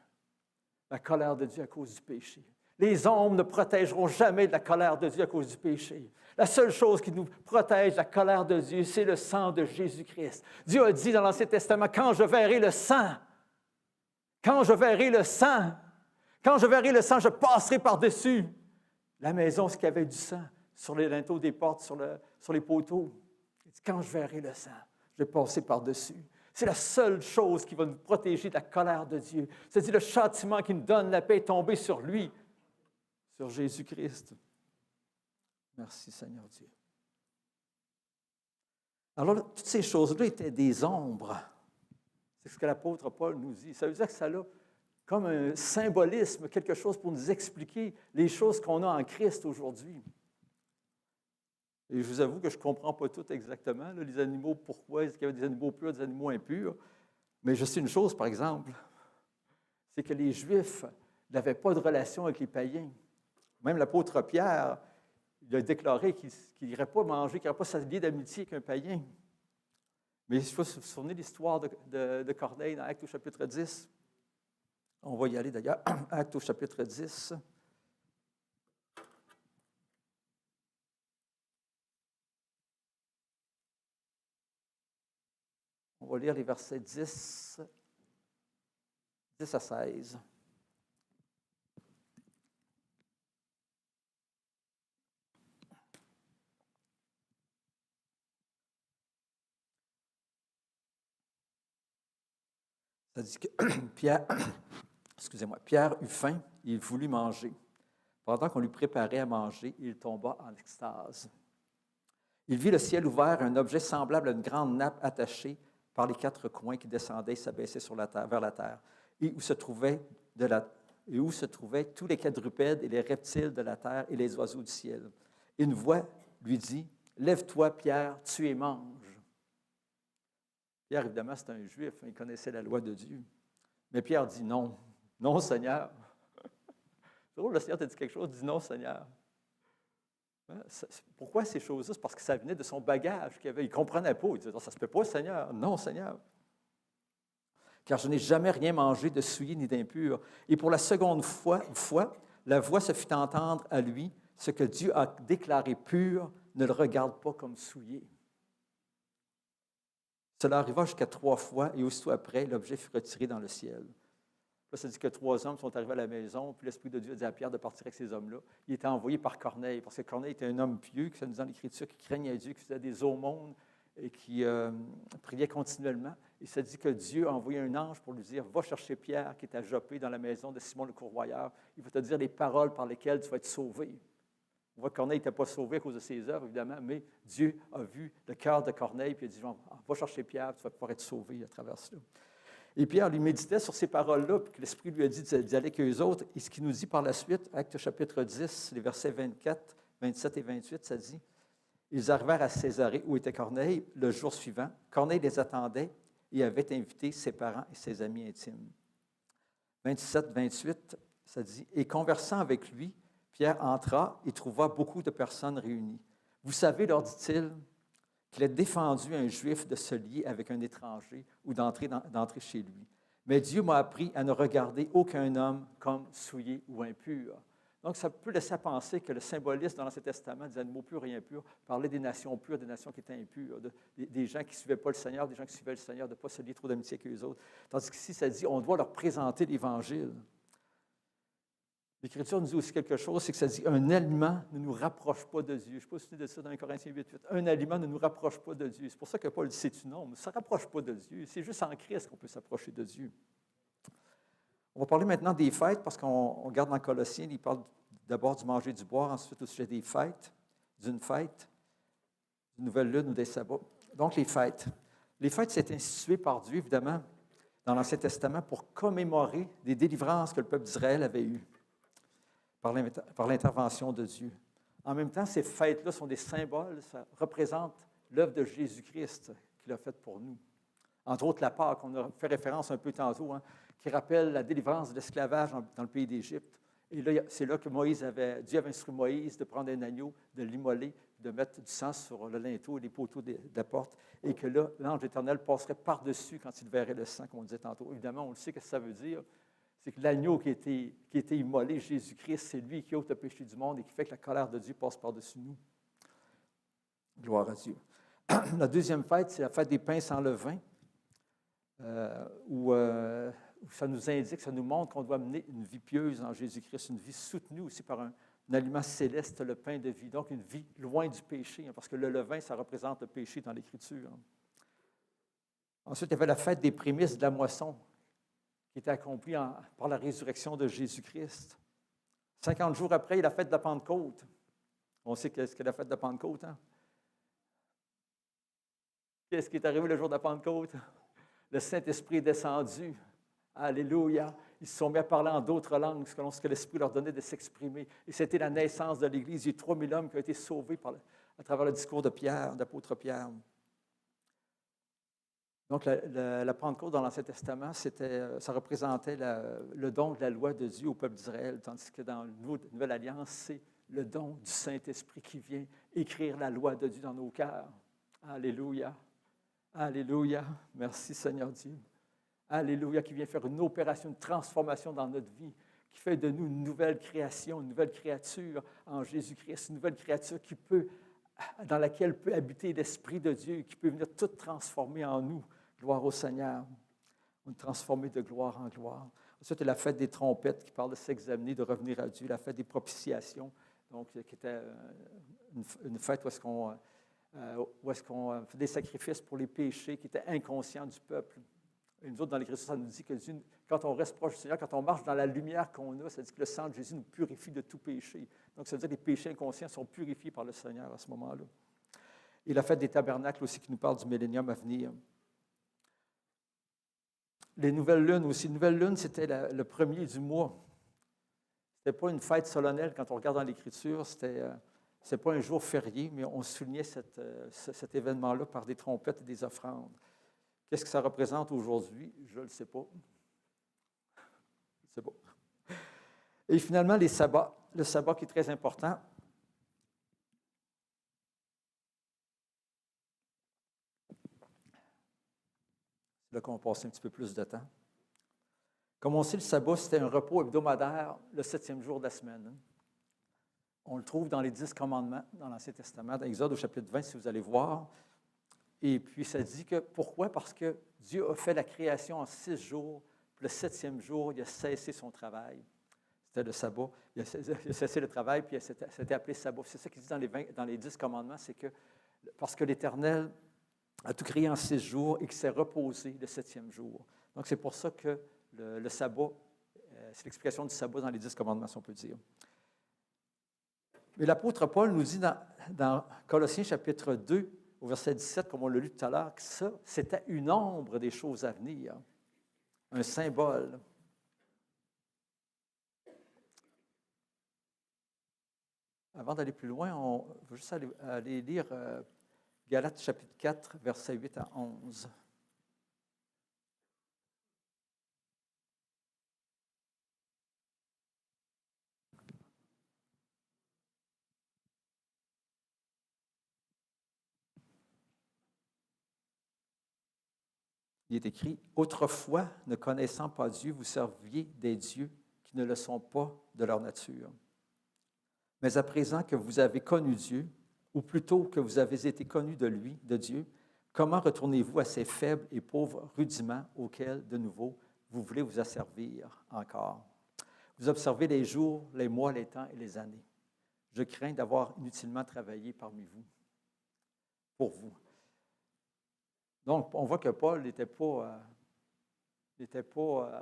La colère de Dieu à cause du péché. Les ombres ne protégeront jamais de la colère de Dieu à cause du péché. La seule chose qui nous protège de la colère de Dieu, c'est le sang de Jésus-Christ. Dieu a dit dans l'Ancien Testament, quand je verrai le sang, quand je verrai le sang, quand je verrai le sang, je passerai par-dessus la maison, ce qui avait du sang, sur les linteaux des portes, sur les poteaux. Il dit, quand je verrai le sang, je vais passer par-dessus. C'est la seule chose qui va nous protéger de la colère de Dieu. C'est-à-dire le châtiment qui nous donne la paix est tombé sur lui, sur Jésus-Christ. Merci Seigneur Dieu. Alors, là, toutes ces choses-là étaient des ombres. C'est ce que l'apôtre Paul nous dit. Ça veut dire que ça a comme un symbolisme, quelque chose pour nous expliquer les choses qu'on a en Christ aujourd'hui. Et je vous avoue que je ne comprends pas tout exactement, là, les animaux, pourquoi est-ce qu'il y avait des animaux purs, des animaux impurs. Mais je sais une chose, par exemple, c'est que les Juifs n'avaient pas de relation avec les païens. Même l'apôtre Pierre, il a déclaré qu'il n'irait pas manger, qu'il n'irait pas s'allier d'amitié avec un païen. Mais il faut se souvenir de l'histoire de Corneille dans Actes au chapitre 10. On va y aller d'ailleurs, Actes au chapitre 10. On va lire les versets 10 à 16. Ça dit que Pierre eut faim, il voulut manger. Pendant qu'on lui préparait à manger, il tomba en extase. Il vit le ciel ouvert, un objet semblable à une grande nappe attachée par les quatre coins qui descendait et s'abaissait sur la terre, vers la terre, et où se trouvaient tous les quadrupèdes et les reptiles de la terre et les oiseaux du ciel. Et une voix lui dit, « Lève-toi, Pierre, tue et mange. » Pierre, évidemment, c'est un juif, il connaissait la loi de Dieu. Mais Pierre dit non. Non, Seigneur. C'est drôle, le Seigneur t'a dit quelque chose, dit non, Seigneur. Pourquoi ces choses-là? C'est parce que ça venait de son bagage qu'il avait. Il ne comprenait pas. Il disait, ça ne se peut pas, Seigneur. Non, Seigneur. Car je n'ai jamais rien mangé de souillé ni d'impur. Et pour la seconde fois, la voix se fit entendre à lui, ce que Dieu a déclaré pur, ne le regarde pas comme souillé. Cela arriva jusqu'à 3 fois, et aussitôt après, l'objet fut retiré dans le ciel. Là, ça dit que 3 hommes sont arrivés à la maison, puis l'Esprit de Dieu a dit à Pierre de partir avec ces hommes-là. Il était envoyé par Corneille, parce que Corneille était un homme pieux, qui ça nous dit dans l'Écriture, qui craignait Dieu, qui faisait des aumônes et qui priait continuellement. Et ça dit que Dieu a envoyé un ange pour lui dire, va chercher Pierre, qui est à Joppé, dans la maison de Simon le Courvoyeur. Il va te dire les paroles par lesquelles tu vas être sauvé. On voit que Corneille n'était pas sauvé à cause de ses œuvres, évidemment, mais Dieu a vu le cœur de Corneille, puis il a dit, va chercher Pierre, tu vas pouvoir être sauvé à travers cela. Et Pierre lui méditait sur ces paroles-là, puis que l'Esprit lui a dit d'y aller avec eux autres. Et ce qu'il nous dit par la suite, Actes chapitre 10, les versets 24, 27 et 28, ça dit, « Ils arrivèrent à Césarée, où était Corneille, le jour suivant. Corneille les attendait et avait invité ses parents et ses amis intimes. » 27, 28, ça dit, « Et conversant avec lui, Pierre entra et trouva beaucoup de personnes réunies. Vous savez, leur dit-il, qu'il est défendu à un Juif de se lier avec un étranger ou d'entrer chez lui. Mais Dieu m'a appris à ne regarder aucun homme comme souillé ou impur. » Donc, ça peut laisser à penser que le symbolisme dans l'Ancien Testament des animaux purs et impurs parlait des nations pures, des nations qui étaient impures, des gens qui ne suivaient pas le Seigneur, des gens qui suivaient le Seigneur, de ne pas se lier trop d'amitié avec eux autres. Tandis qu'ici, ça dit on doit leur présenter l'Évangile. L'Écriture nous dit aussi quelque chose, c'est que ça dit un aliment ne nous rapproche pas de Dieu. Je ne sais pas si vous de ça dans 1 Corinthiens 8, 8. Un aliment ne nous rapproche pas de Dieu. C'est pour ça que Paul dit c'est une ombre. Ça ne rapproche pas de Dieu. C'est juste en Christ qu'on peut s'approcher de Dieu. On va parler maintenant des fêtes, parce qu'on regarde dans Colossiens, il parle d'abord du manger et du boire, ensuite au sujet des fêtes, d'une fête, d'une nouvelle lune ou des sabbats. Donc, les fêtes. Les fêtes, c'est institué par Dieu, évidemment, dans l'Ancien Testament, pour commémorer des délivrances que le peuple d'Israël avait eues par l'intervention de Dieu. En même temps, ces fêtes-là sont des symboles, ça représente l'œuvre de Jésus-Christ qu'il a faite pour nous. Entre autres, la Pâque, on a fait référence un peu tantôt, qui rappelle la délivrance de l'esclavage dans le pays d'Égypte. Et là, c'est là que Dieu avait instruit Moïse de prendre un agneau, de l'immoler, de mettre du sang sur le linteau et les poteaux de la porte, et que là, l'ange éternel passerait par-dessus quand il verrait le sang, comme on disait tantôt. Évidemment, on le sait, ce que ça veut dire. C'est que l'agneau qui a été immolé, Jésus-Christ, c'est lui qui ôte le péché du monde et qui fait que la colère de Dieu passe par-dessus nous. Gloire à Dieu. La deuxième fête, c'est la fête des pains sans levain, où ça nous indique, ça nous montre qu'on doit mener une vie pieuse en Jésus-Christ, une vie soutenue aussi par un aliment céleste, le pain de vie, donc une vie loin du péché, parce que le levain, ça représente le péché dans l'Écriture. Ensuite, il y avait la fête des prémices de la moisson, qui était accomplie par la résurrection de Jésus-Christ. 50 jours après, il y a la fête de la Pentecôte. On sait qu'est-ce qu'est la fête de la Pentecôte, hein? Qu'est-ce qui est arrivé le jour de la Pentecôte? Le Saint-Esprit est descendu. Alléluia! Ils se sont mis à parler en d'autres langues selon ce que l'Esprit leur donnait de s'exprimer. Et c'était la naissance de l'Église. Il y a eu 3000 hommes qui ont été sauvés à travers le discours de Pierre, d'apôtre Pierre. Donc, la Pentecôte dans l'Ancien Testament, ça représentait le don de la loi de Dieu au peuple d'Israël, tandis que dans la Nouvelle Alliance, c'est le don du Saint-Esprit qui vient écrire la loi de Dieu dans nos cœurs. Alléluia! Alléluia! Merci Seigneur Dieu. Alléluia! Qui vient faire une opération, une transformation dans notre vie, qui fait de nous une nouvelle création, une nouvelle créature en Jésus-Christ, une nouvelle créature dans laquelle peut habiter l'Esprit de Dieu, qui peut venir tout transformer en nous. Gloire au Seigneur. On est transformé de gloire en gloire. Ensuite, il y a la fête des trompettes qui parle de s'examiner, de revenir à Dieu. La fête des propitiations, donc, qui était une fête où est-ce qu'on fait des sacrifices pour les péchés qui étaient inconscients du peuple. Et nous autres, dans l'Écriture, ça nous dit que Dieu, quand on reste proche du Seigneur, quand on marche dans la lumière qu'on a, ça dit que le sang de Jésus nous purifie de tout péché. Donc, ça veut dire que les péchés inconscients sont purifiés par le Seigneur à ce moment-là. Et la fête des tabernacles aussi qui nous parle du millénium à venir. Les nouvelles lunes aussi. Les nouvelles lunes, c'était le premier du mois. Ce n'était pas une fête solennelle quand on regarde dans l'Écriture. Ce pas un jour férié, mais on soulignait cet événement-là par des trompettes et des offrandes. Qu'est-ce que ça représente aujourd'hui? Je ne le sais pas. Je ne sais pas. Et finalement, les sabbats. Le sabbat qui est très important. C'est là qu'on va passer un petit peu plus de temps. Comme on sait, le sabbat, c'était un repos hebdomadaire le 7e jour de la semaine. On le trouve dans les 10 commandements dans l'Ancien Testament, dans Exode au chapitre 20, si vous allez voir. Et puis, ça dit que, pourquoi? Parce que Dieu a fait la création en 6 jours, puis le 7e jour, il a cessé son travail. C'était le sabbat. Il a cessé le travail, puis c'était appelé sabbat. C'est ça qu'il dit dans les 10 commandements, c'est que, parce que l'Éternel a tout créé en 6 jours et qu'il s'est reposé le 7e jour. Donc, c'est pour ça que le sabbat, c'est l'explication du sabbat dans les 10 commandements, si on peut dire. Mais l'apôtre Paul nous dit dans Colossiens chapitre 2, au verset 17, comme on l'a lu tout à l'heure, que ça, c'était une ombre des choses à venir, un symbole. Avant d'aller plus loin, on va juste aller lire Galates chapitre 4, versets 8 à 11. Il est écrit, « Autrefois, ne connaissant pas Dieu, vous serviez des dieux qui ne le sont pas de leur nature. Mais à présent que vous avez connu Dieu, ou plutôt que vous avez été connus de lui, de Dieu, comment retournez-vous à ces faibles et pauvres rudiments auxquels, de nouveau, vous voulez vous asservir encore? Vous observez les jours, les mois, les temps et les années. Je crains d'avoir inutilement travaillé parmi vous, pour vous. » Donc, on voit que Paul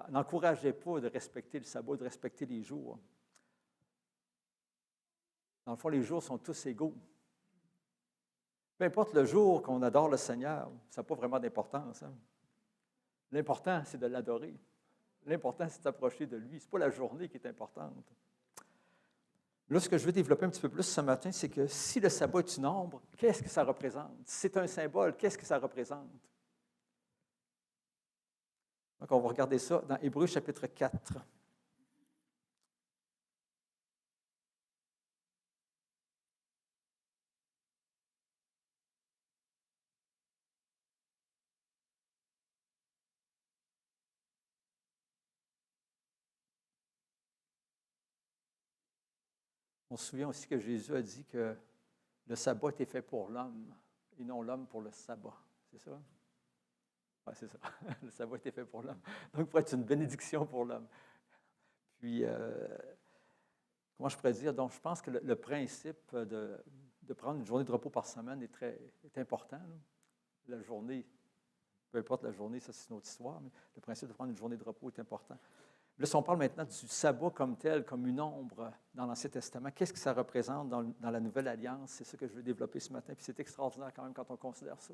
n'encourageait pas de respecter le sabbat, de respecter les jours. Dans le fond, les jours sont tous égaux. Peu importe le jour qu'on adore le Seigneur, ça n'a pas vraiment d'importance. Hein? L'important, c'est de l'adorer. L'important, c'est de s'approcher de lui. Ce n'est pas la journée qui est importante. Là, ce que je veux développer un petit peu plus ce matin, c'est que si le sabbat est une ombre, qu'est-ce que ça représente? Si c'est un symbole, qu'est-ce que ça représente? Donc, on va regarder ça dans Hébreux chapitre 4. On se souvient aussi que Jésus a dit que le sabbat était fait pour l'homme et non l'homme pour le sabbat. C'est ça? Oui, c'est ça. Le sabbat était fait pour l'homme. Donc, pour être une bénédiction pour l'homme. Puis, comment je pourrais dire? Donc, je pense que le principe de prendre une journée de repos par semaine est important. Là. La journée, peu importe la journée, ça c'est une autre histoire, mais le principe de prendre une journée de repos est important. Là, si on parle maintenant du sabbat comme tel, comme une ombre dans l'Ancien Testament, qu'est-ce que ça représente dans la Nouvelle Alliance? C'est ça que je veux développer ce matin, puis c'est extraordinaire quand même quand on considère ça.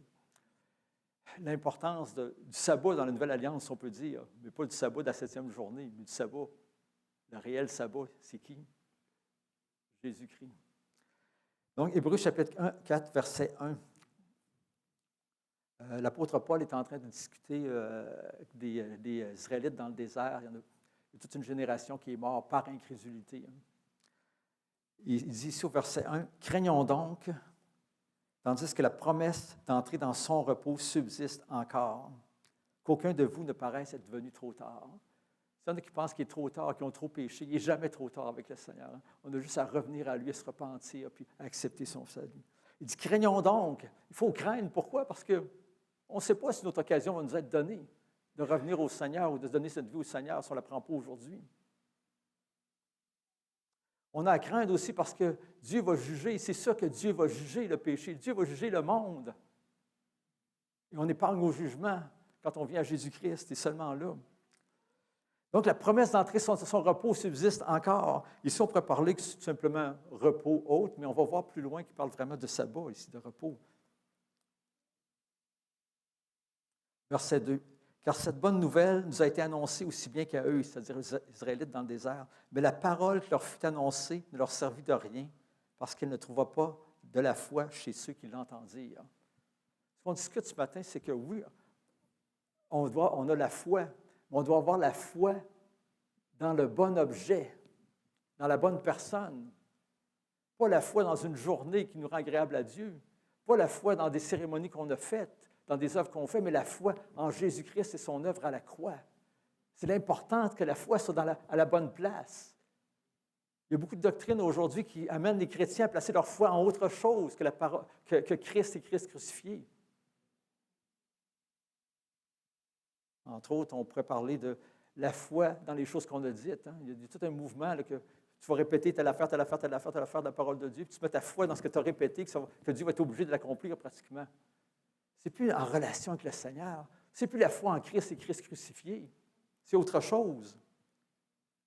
L'importance du sabbat dans la Nouvelle Alliance, on peut dire, mais pas du sabbat de la 7e journée, mais du sabbat, le réel sabbat, c'est qui? Jésus-Christ. Donc, Hébreux chapitre 4, verset 1. L'apôtre Paul est en train de discuter des Israélites dans le désert. Il y a toute une génération qui est morte par incrédulité. Il dit ici au verset 1, « Craignons donc, tandis que la promesse d'entrer dans son repos subsiste encore, qu'aucun de vous ne paraisse être venu trop tard. » Il y en a qui pensent qu'il est trop tard, qui ont trop péché. Il n'est jamais trop tard avec le Seigneur. On a juste à revenir à lui, à se repentir, puis à accepter son salut. Il dit, « Craignons donc. » Il faut craindre. Pourquoi? Parce qu'on ne sait pas si notre occasion va nous être donnée de revenir au Seigneur ou de donner cette vie au Seigneur si on ne la prend pas aujourd'hui. On a à craindre aussi parce que Dieu va juger. C'est ça que Dieu va juger, le péché. Dieu va juger le monde. Et on épargne au jugement quand on vient à Jésus-Christ, et seulement là. Donc, la promesse d'entrer son repos subsiste encore. Ici, on pourrait parler que c'est tout simplement repos autre, mais on va voir plus loin qu'il parle vraiment de sabbat ici, de repos. Verset 2. « Car cette bonne nouvelle nous a été annoncée aussi bien qu'à eux, c'est-à-dire aux Israélites dans le désert, mais la parole qui leur fut annoncée ne leur servit de rien, parce qu'elle ne trouva pas de la foi chez ceux qui l'entendirent. » Ce qu'on discute ce matin, c'est que oui, on a la foi, mais on doit avoir la foi dans le bon objet, dans la bonne personne. Pas la foi dans une journée qui nous rend agréable à Dieu, pas la foi dans des cérémonies qu'on a faites, dans des œuvres qu'on fait, mais la foi en Jésus-Christ et son œuvre à la croix. C'est l'important que la foi soit à la bonne place. Il y a beaucoup de doctrines aujourd'hui qui amènent les chrétiens à placer leur foi en autre chose que Christ et Christ crucifié. Entre autres, on pourrait parler de la foi dans les choses qu'on a dites. Hein. Il y a tout un mouvement là, que tu vas répéter telle affaire, telle affaire, telle affaire, telle affaire de la parole de Dieu, puis tu mets ta foi dans ce que tu as répété, que Dieu va être obligé de l'accomplir pratiquement. Ce n'est plus en relation avec le Seigneur. Ce n'est plus la foi en Christ et Christ crucifié. C'est autre chose.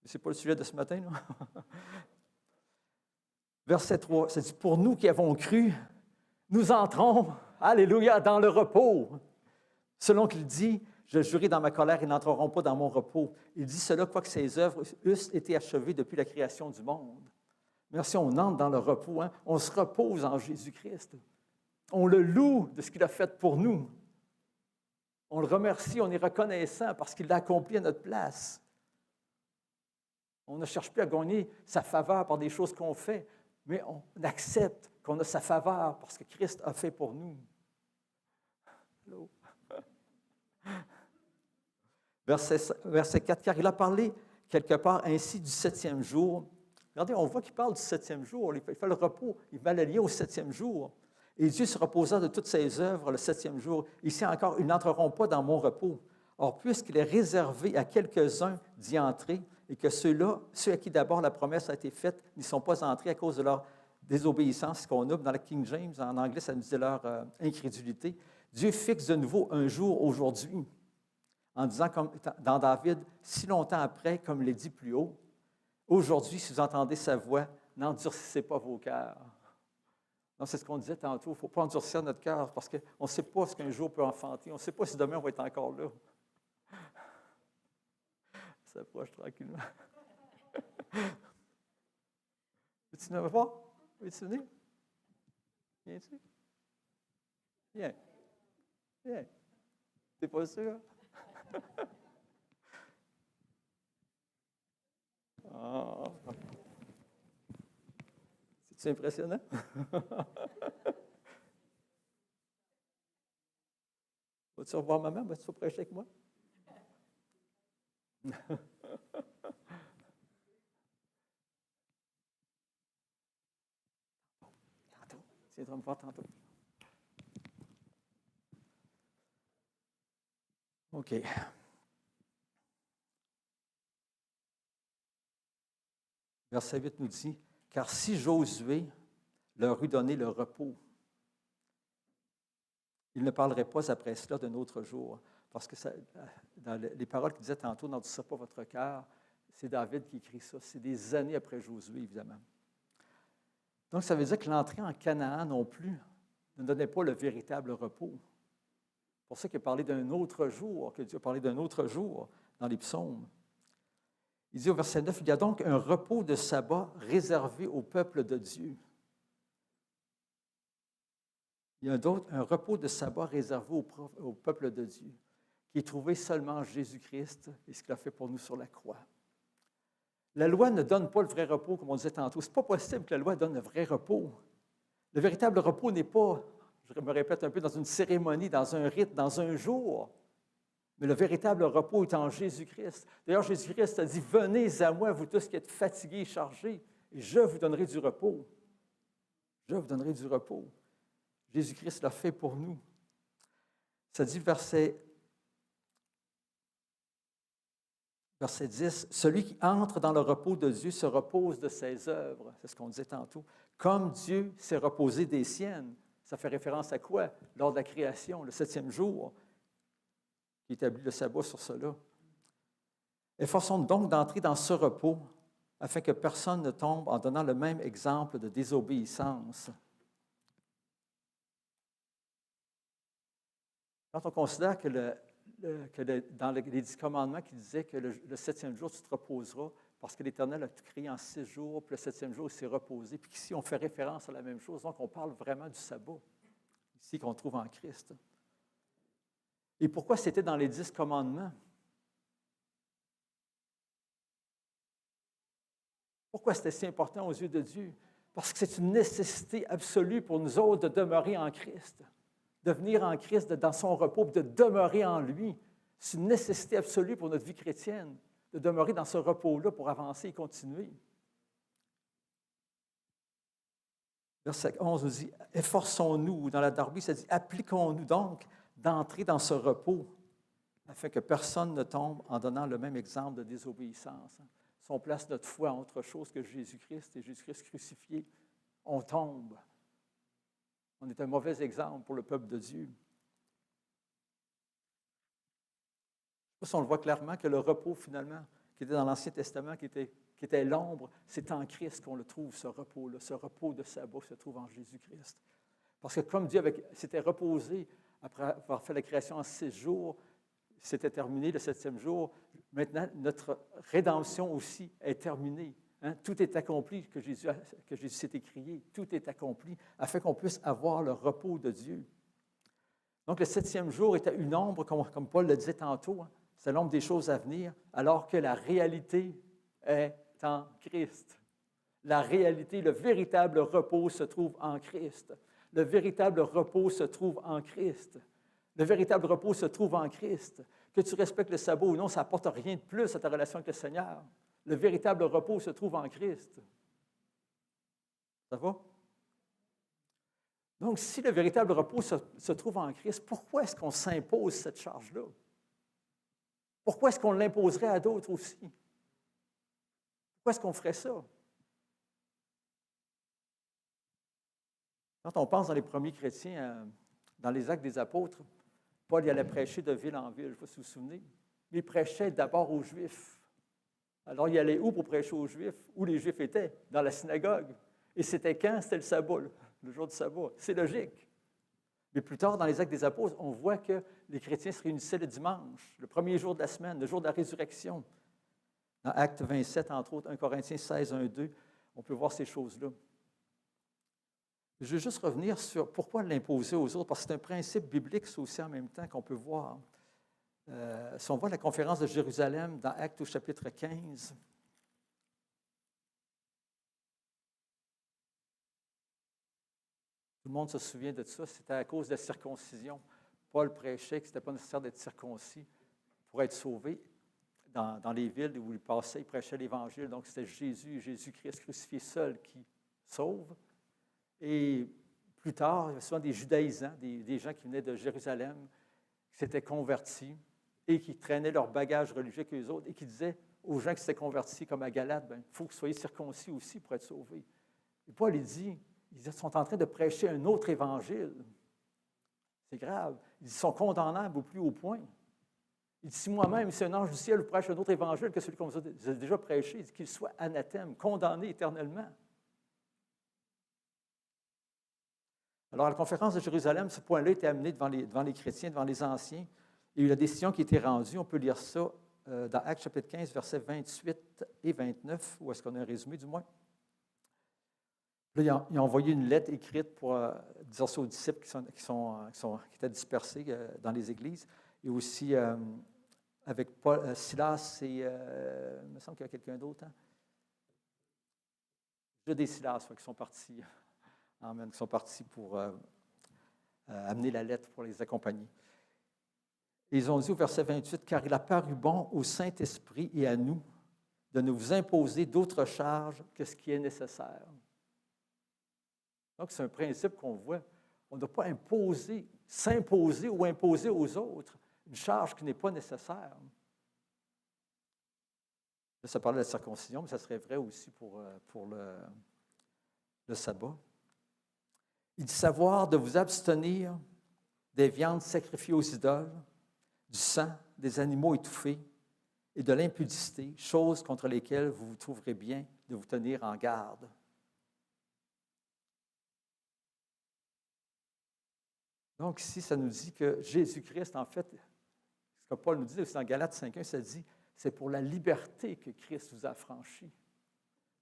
Mais ce n'est pas le sujet de ce matin. Là. Verset 3, ça dit, pour nous qui avons cru, nous entrons, alléluia, dans le repos. Selon qu'il dit, je jurai dans ma colère, ils n'entreront pas dans mon repos. Il dit cela, quoique ses œuvres eussent été achevées depuis la création du monde. Merci, on entre dans le repos, hein? On se repose en Jésus-Christ. On le loue de ce qu'il a fait pour nous. On le remercie, on est reconnaissant parce qu'il l'a accompli à notre place. On ne cherche plus à gagner sa faveur par des choses qu'on fait, mais on accepte qu'on a sa faveur parce que Christ a fait pour nous. Allô? Verset 4, car il a parlé quelque part ainsi du 7e jour. Regardez, on voit qu'il parle du 7e jour, il fait le repos, il va le lier au 7e jour. Et Dieu se reposa de toutes ses œuvres le 7e jour. Ici encore, ils n'entreront pas dans mon repos. Or, puisqu'il est réservé à quelques-uns d'y entrer, et que ceux à qui d'abord la promesse a été faite, n'y sont pas entrés à cause de leur désobéissance qu'on a dans la King James, en anglais, ça nous dit leur incrédulité, Dieu fixe de nouveau un jour aujourd'hui, en disant, comme dans David, si longtemps après, comme il est dit plus haut, aujourd'hui, si vous entendez sa voix, n'endurcissez pas vos cœurs. Non, c'est ce qu'on disait tantôt, il ne faut pas endurcir notre cœur parce qu'on ne sait pas ce qu'un jour peut enfanter, on ne sait pas si demain on va être encore là. Ça approche tranquillement. Veux-tu venir me voir? Veux-tu venir? Viens-tu? Viens. Viens. T'es pas sûr? Oh. C'est impressionnant? Vas-tu revoir maman? Vas-tu prêcher avec moi? Tantôt. Tu viendras me voir tantôt. OK. Verset 8 nous dit, « Car si Josué leur eût donné le repos, il ne parlerait pas après cela d'un autre jour. » Parce que dans les paroles qu'il disait tantôt, « N'endurcissez pas votre cœur », c'est David qui écrit ça. C'est des années après Josué, évidemment. Donc, ça veut dire que l'entrée en Canaan non plus ne donnait pas le véritable repos. C'est pour ça qu'il a parlé d'un autre jour, que Dieu a parlé d'un autre jour dans les psaumes. Il dit au verset 9, « Il y a donc un repos de sabbat réservé au peuple de Dieu. » Il y a un repos de sabbat réservé au peuple de Dieu, qui est trouvé seulement en Jésus-Christ et ce qu'il a fait pour nous sur la croix. La loi ne donne pas le vrai repos, comme on disait tantôt. Ce n'est pas possible que la loi donne le vrai repos. Le véritable repos n'est pas, je me répète un peu, dans une cérémonie, dans un rite, dans un jour. Mais le véritable repos est en Jésus-Christ. D'ailleurs, Jésus-Christ a dit, « Venez à moi, vous tous qui êtes fatigués et chargés, et je vous donnerai du repos. » Je vous donnerai du repos. Jésus-Christ l'a fait pour nous. Ça dit, verset 10, « Celui qui entre dans le repos de Dieu se repose de ses œuvres. » C'est ce qu'on disait tantôt. Comme Dieu s'est reposé des siennes. Ça fait référence à quoi? Lors de la création, le 7e jour, qui établit le sabbat sur cela. Efforçons donc d'entrer dans ce repos afin que personne ne tombe en donnant le même exemple de désobéissance. Quand on considère dans les 10 commandements qui disaient que le 7e jour, tu te reposeras parce que l'Éternel a tout créé en 6 jours, puis le 7e jour, il s'est reposé. Puis ici, on fait référence à la même chose. Donc, on parle vraiment du sabbat, ici qu'on trouve en Christ. Et pourquoi c'était dans les 10 commandements? Pourquoi c'était si important aux yeux de Dieu? Parce que c'est une nécessité absolue pour nous autres de demeurer en Christ, de venir en Christ dans son repos, de demeurer en lui. C'est une nécessité absolue pour notre vie chrétienne, de demeurer dans ce repos-là pour avancer et continuer. Verset 11 nous dit, « Efforçons-nous », dans la Darby, ça dit, « Appliquons-nous donc d'entrer dans ce repos, afin que personne ne tombe en donnant le même exemple de désobéissance. » Si on place notre foi en autre chose que Jésus-Christ et Jésus-Christ crucifié, on tombe. On est un mauvais exemple pour le peuple de Dieu. Je ne sais pas si on le voit clairement que le repos, finalement, qui était dans l'Ancien Testament, qui était qui était l'ombre, c'est en Christ qu'on le trouve, ce repos-là. Ce repos de sabbat se trouve en Jésus-Christ. Parce que comme Dieu s'était reposé après avoir fait la création en 6 jours, c'était terminé le 7e jour, maintenant notre rédemption aussi est terminée. Hein? Tout est accompli, que Jésus s'est écrié, tout est accompli, afin qu'on puisse avoir le repos de Dieu. Donc le 7e jour était une ombre, comme Paul le disait tantôt, hein? C'est l'ombre des choses à venir, alors que la réalité est en Christ. La réalité, le véritable repos se trouve en Christ. Le véritable repos se trouve en Christ. Le véritable repos se trouve en Christ. Que tu respectes le sabbat ou non, ça n'apporte rien de plus à ta relation avec le Seigneur. Le véritable repos se trouve en Christ. Ça va? Donc, si le véritable repos se trouve en Christ, pourquoi est-ce qu'on s'impose cette charge-là? Pourquoi est-ce qu'on l'imposerait à d'autres aussi? Pourquoi est-ce qu'on ferait ça? Quand on pense dans les premiers chrétiens, dans les Actes des Apôtres, Paul il allait prêcher de ville en ville, je ne sais pas si vous vous souvenez, mais il prêchait d'abord aux Juifs. Alors, il allait où pour prêcher aux Juifs? Où les Juifs étaient? Dans la synagogue. Et c'était quand? C'était le sabbat, le jour du sabbat. C'est logique. Mais plus tard, dans les Actes des Apôtres, on voit que les chrétiens se réunissaient le dimanche, le premier jour de la semaine, le jour de la résurrection. Dans Actes 27, entre autres, 1 Corinthiens 16, 1, 2, on peut voir ces choses-là. Je veux juste revenir sur pourquoi l'imposer aux autres, parce que c'est un principe biblique, ça aussi, en même temps, qu'on peut voir. Si on voit la conférence de Jérusalem dans Actes au chapitre 15, tout le monde se souvient de ça, c'était à cause de la circoncision. Paul prêchait que ce n'était pas nécessaire d'être circoncis pour être sauvé. Dans les villes où il passait, il prêchait l'Évangile. Donc, c'était Jésus-Christ crucifié seul qui sauve. Et plus tard, il y avait souvent des judaïsants, des gens qui venaient de Jérusalem, qui s'étaient convertis et qui traînaient leur bagage religieux avec eux autres et qui disaient aux gens qui s'étaient convertis, comme à Galate, il faut que vous soyez circoncis aussi pour être sauvés. Et Paul, il dit, ils sont en train de prêcher un autre évangile. C'est grave. Ils sont condamnables au plus haut point. Il dit, si moi-même, si un ange du ciel vous prêche un autre évangile que celui qu'on vous a déjà prêché, il dit qu'il soit anathème, condamné éternellement. Alors, à la conférence de Jérusalem, ce point-là était amené devant les chrétiens, devant les anciens. Il y a eu la décision qui a été rendue. On peut lire ça dans Actes chapitre 15, versets 28 et 29, où est-ce qu'on a un résumé du moins. Là, ils ont envoyé une lettre écrite pour dire ça aux disciples qui étaient dispersés dans les églises, et aussi avec Silas et, il me semble qu'il y a quelqu'un d'autre. Hein? Jude et Silas qui sont partis. Amen, qui sont partis pour amener la lettre pour les accompagner. Et ils ont dit au verset 28, « Car il a paru bon au Saint-Esprit et à nous de nous imposer d'autres charges que ce qui est nécessaire. » Donc, c'est un principe qu'on voit. On ne doit pas s'imposer ou imposer aux autres une charge qui n'est pas nécessaire. Là, ça parle de la circoncision, mais ça serait vrai aussi pour le sabbat. Il dit savoir de vous abstenir des viandes sacrifiées aux idoles, du sang, des animaux étouffés et de l'impudicité, choses contre lesquelles vous vous trouverez bien de vous tenir en garde. Donc ici, ça nous dit que Jésus-Christ, en fait, ce que Paul nous dit aussi dans Galates 5.1, ça dit, c'est pour la liberté que Christ vous a affranchis.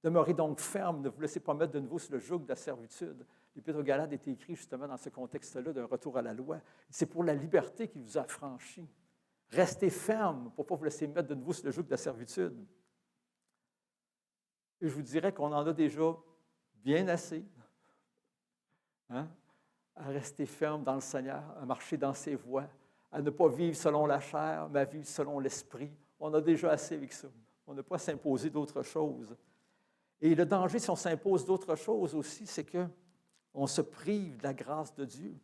Demeurez donc ferme, ne vous laissez pas mettre de nouveau sur le joug de la servitude. L'Épître aux Galates est écrit justement dans ce contexte-là d'un retour à la loi. C'est pour la liberté qu'il vous a affranchis. Restez ferme pour ne pas vous laisser mettre de nouveau sur le joug de la servitude. Et je vous dirais qu'on en a déjà bien assez à rester ferme dans le Seigneur, à marcher dans ses voies, à ne pas vivre selon la chair, mais à vivre selon l'Esprit. On a déjà assez avec ça. On n'a pas à s'imposer d'autres choses. Et le danger, si on s'impose d'autres choses aussi, c'est qu'on se prive de la grâce de Dieu.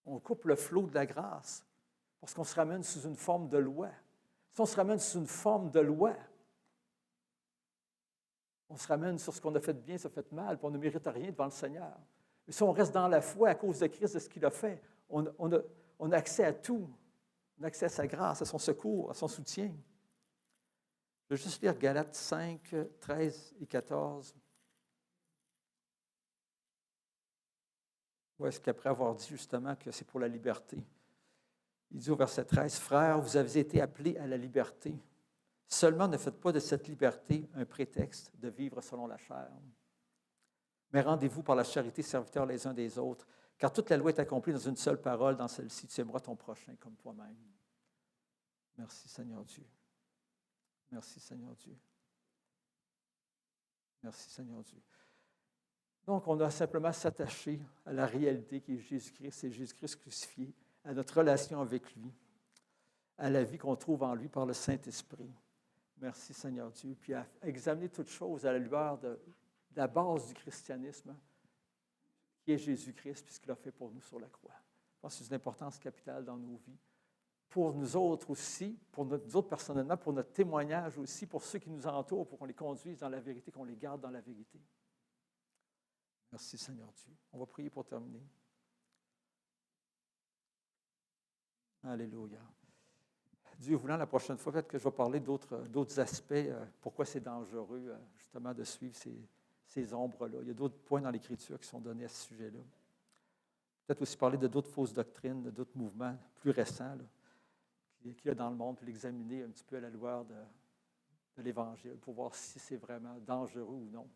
On coupe le flot de la grâce parce qu'on se ramène sous une forme de loi. Si on se ramène sous une forme de loi, on se ramène sur ce qu'on a fait de bien, ce qu'on a fait de mal, puis on ne mérite rien devant le Seigneur. Mais si on reste dans la foi à cause de Christ, de ce qu'il a fait, on a accès à tout. On a accès à sa grâce, à son secours, à son soutien. Je vais juste lire Galates 5, 13 et 14. Où est-ce qu'après avoir dit justement que c'est pour la liberté, il dit au verset 13, « Frères, vous avez été appelés à la liberté. Seulement ne faites pas de cette liberté un prétexte de vivre selon la chair. Mais rendez-vous par la charité serviteurs les uns des autres, car toute la loi est accomplie dans une seule parole, dans celle-ci, tu aimeras ton prochain comme toi-même. » Merci Seigneur Dieu. Merci Seigneur Dieu. Merci Seigneur Dieu. Donc, on doit simplement s'attacher à la réalité qui est Jésus-Christ, c'est Jésus-Christ crucifié, à notre relation avec lui, à la vie qu'on trouve en lui par le Saint-Esprit. Merci Seigneur Dieu. Puis à examiner toutes choses à la lueur de la base du christianisme, qui est Jésus-Christ, puis ce qu'il a fait pour nous sur la croix. Je pense que c'est une importance capitale dans nos vies. Pour nous autres aussi, pour nous autres personnellement, pour notre témoignage aussi, pour ceux qui nous entourent, pour qu'on les conduise dans la vérité, qu'on les garde dans la vérité. Merci Seigneur Dieu. On va prier pour terminer. Alléluia. Dieu voulant, la prochaine fois, peut-être que je vais parler d'autres aspects, pourquoi c'est dangereux, justement, de suivre ces ombres-là. Il y a d'autres points dans l'Écriture qui sont donnés à ce sujet-là. Peut-être aussi parler de d'autres fausses doctrines, de d'autres mouvements plus récents qu'il y a dans le monde, puis l'examiner un petit peu à la lueur de l'Évangile pour voir si c'est vraiment dangereux ou non.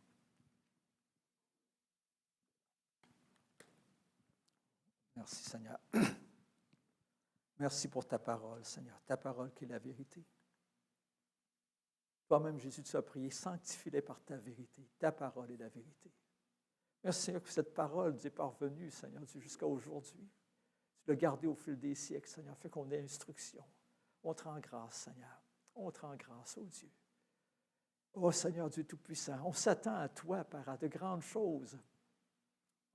Merci Seigneur. Merci pour ta parole, Seigneur, ta parole qui est la vérité. Toi-même, Jésus, tu as prié, sanctifie-les par ta vérité. Ta parole est la vérité. Merci, Seigneur, que cette parole nous est parvenue, Seigneur Dieu, jusqu'à aujourd'hui. Tu l'as gardée au fil des siècles, Seigneur, fait qu'on ait instruction. On te rend grâce, Seigneur. On te rend grâce, oh Dieu. Oh Seigneur Dieu Tout-Puissant, on s'attend à toi, Père, à de grandes choses.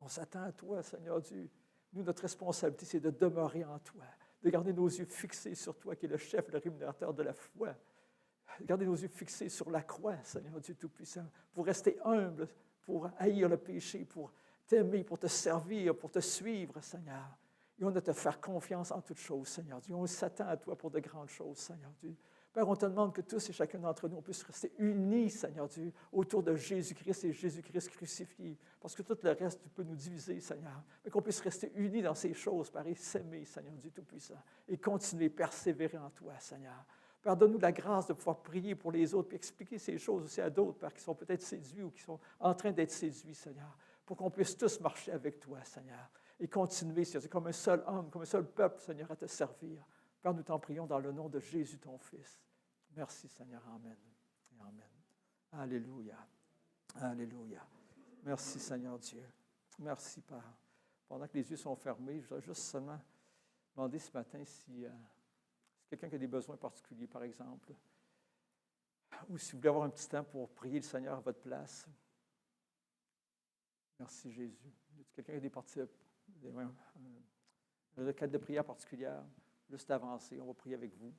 On s'attend à toi, Seigneur Dieu. Nous, notre responsabilité, c'est de demeurer en toi, de garder nos yeux fixés sur toi, qui est le chef, le rémunérateur de la foi. De garder nos yeux fixés sur la croix, Seigneur Dieu Tout-Puissant, pour rester humble, pour haïr le péché, pour t'aimer, pour te servir, pour te suivre, Seigneur. Et on doit te faire confiance en toutes choses, Seigneur Dieu. On s'attend à toi pour de grandes choses, Seigneur Dieu. Père, on te demande que tous et chacun d'entre nous, on puisse rester unis, Seigneur Dieu, autour de Jésus-Christ et Jésus-Christ crucifié. Parce que tout le reste peut nous diviser, Seigneur. Mais qu'on puisse rester unis dans ces choses, Père, et s'aimer, Seigneur Dieu Tout-Puissant. Et continuer, persévérer en toi, Seigneur. Père, donne-nous la grâce de pouvoir prier pour les autres, puis expliquer ces choses aussi à d'autres, Père, qui sont peut-être séduits ou qui sont en train d'être séduits, Seigneur. Pour qu'on puisse tous marcher avec toi, Seigneur. Et continuer, Seigneur, comme un seul homme, comme un seul peuple, Seigneur, à te servir. Père, nous t'en prions dans le nom de Jésus, ton Fils. Merci, Seigneur. Amen. Et amen. Alléluia. Alléluia. Merci, Seigneur Dieu. Merci, Père. Pendant que les yeux sont fermés, je voudrais juste seulement demander ce matin si quelqu'un qui a des besoins particuliers, par exemple, ou si vous voulez avoir un petit temps pour prier le Seigneur à votre place. Merci, Jésus. Y a-t-il quelqu'un qui a des requêtes de prière particulière? Juste avancer, on va prier avec vous.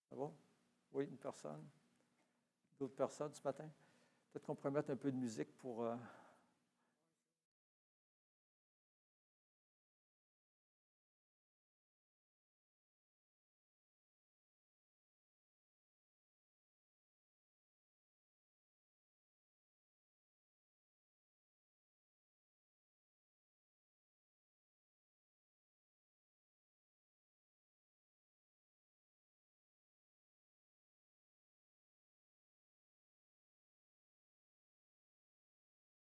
Ça va? Oui, une personne. D'autres personnes ce matin? Peut-être qu'on pourrait mettre un peu de musique pour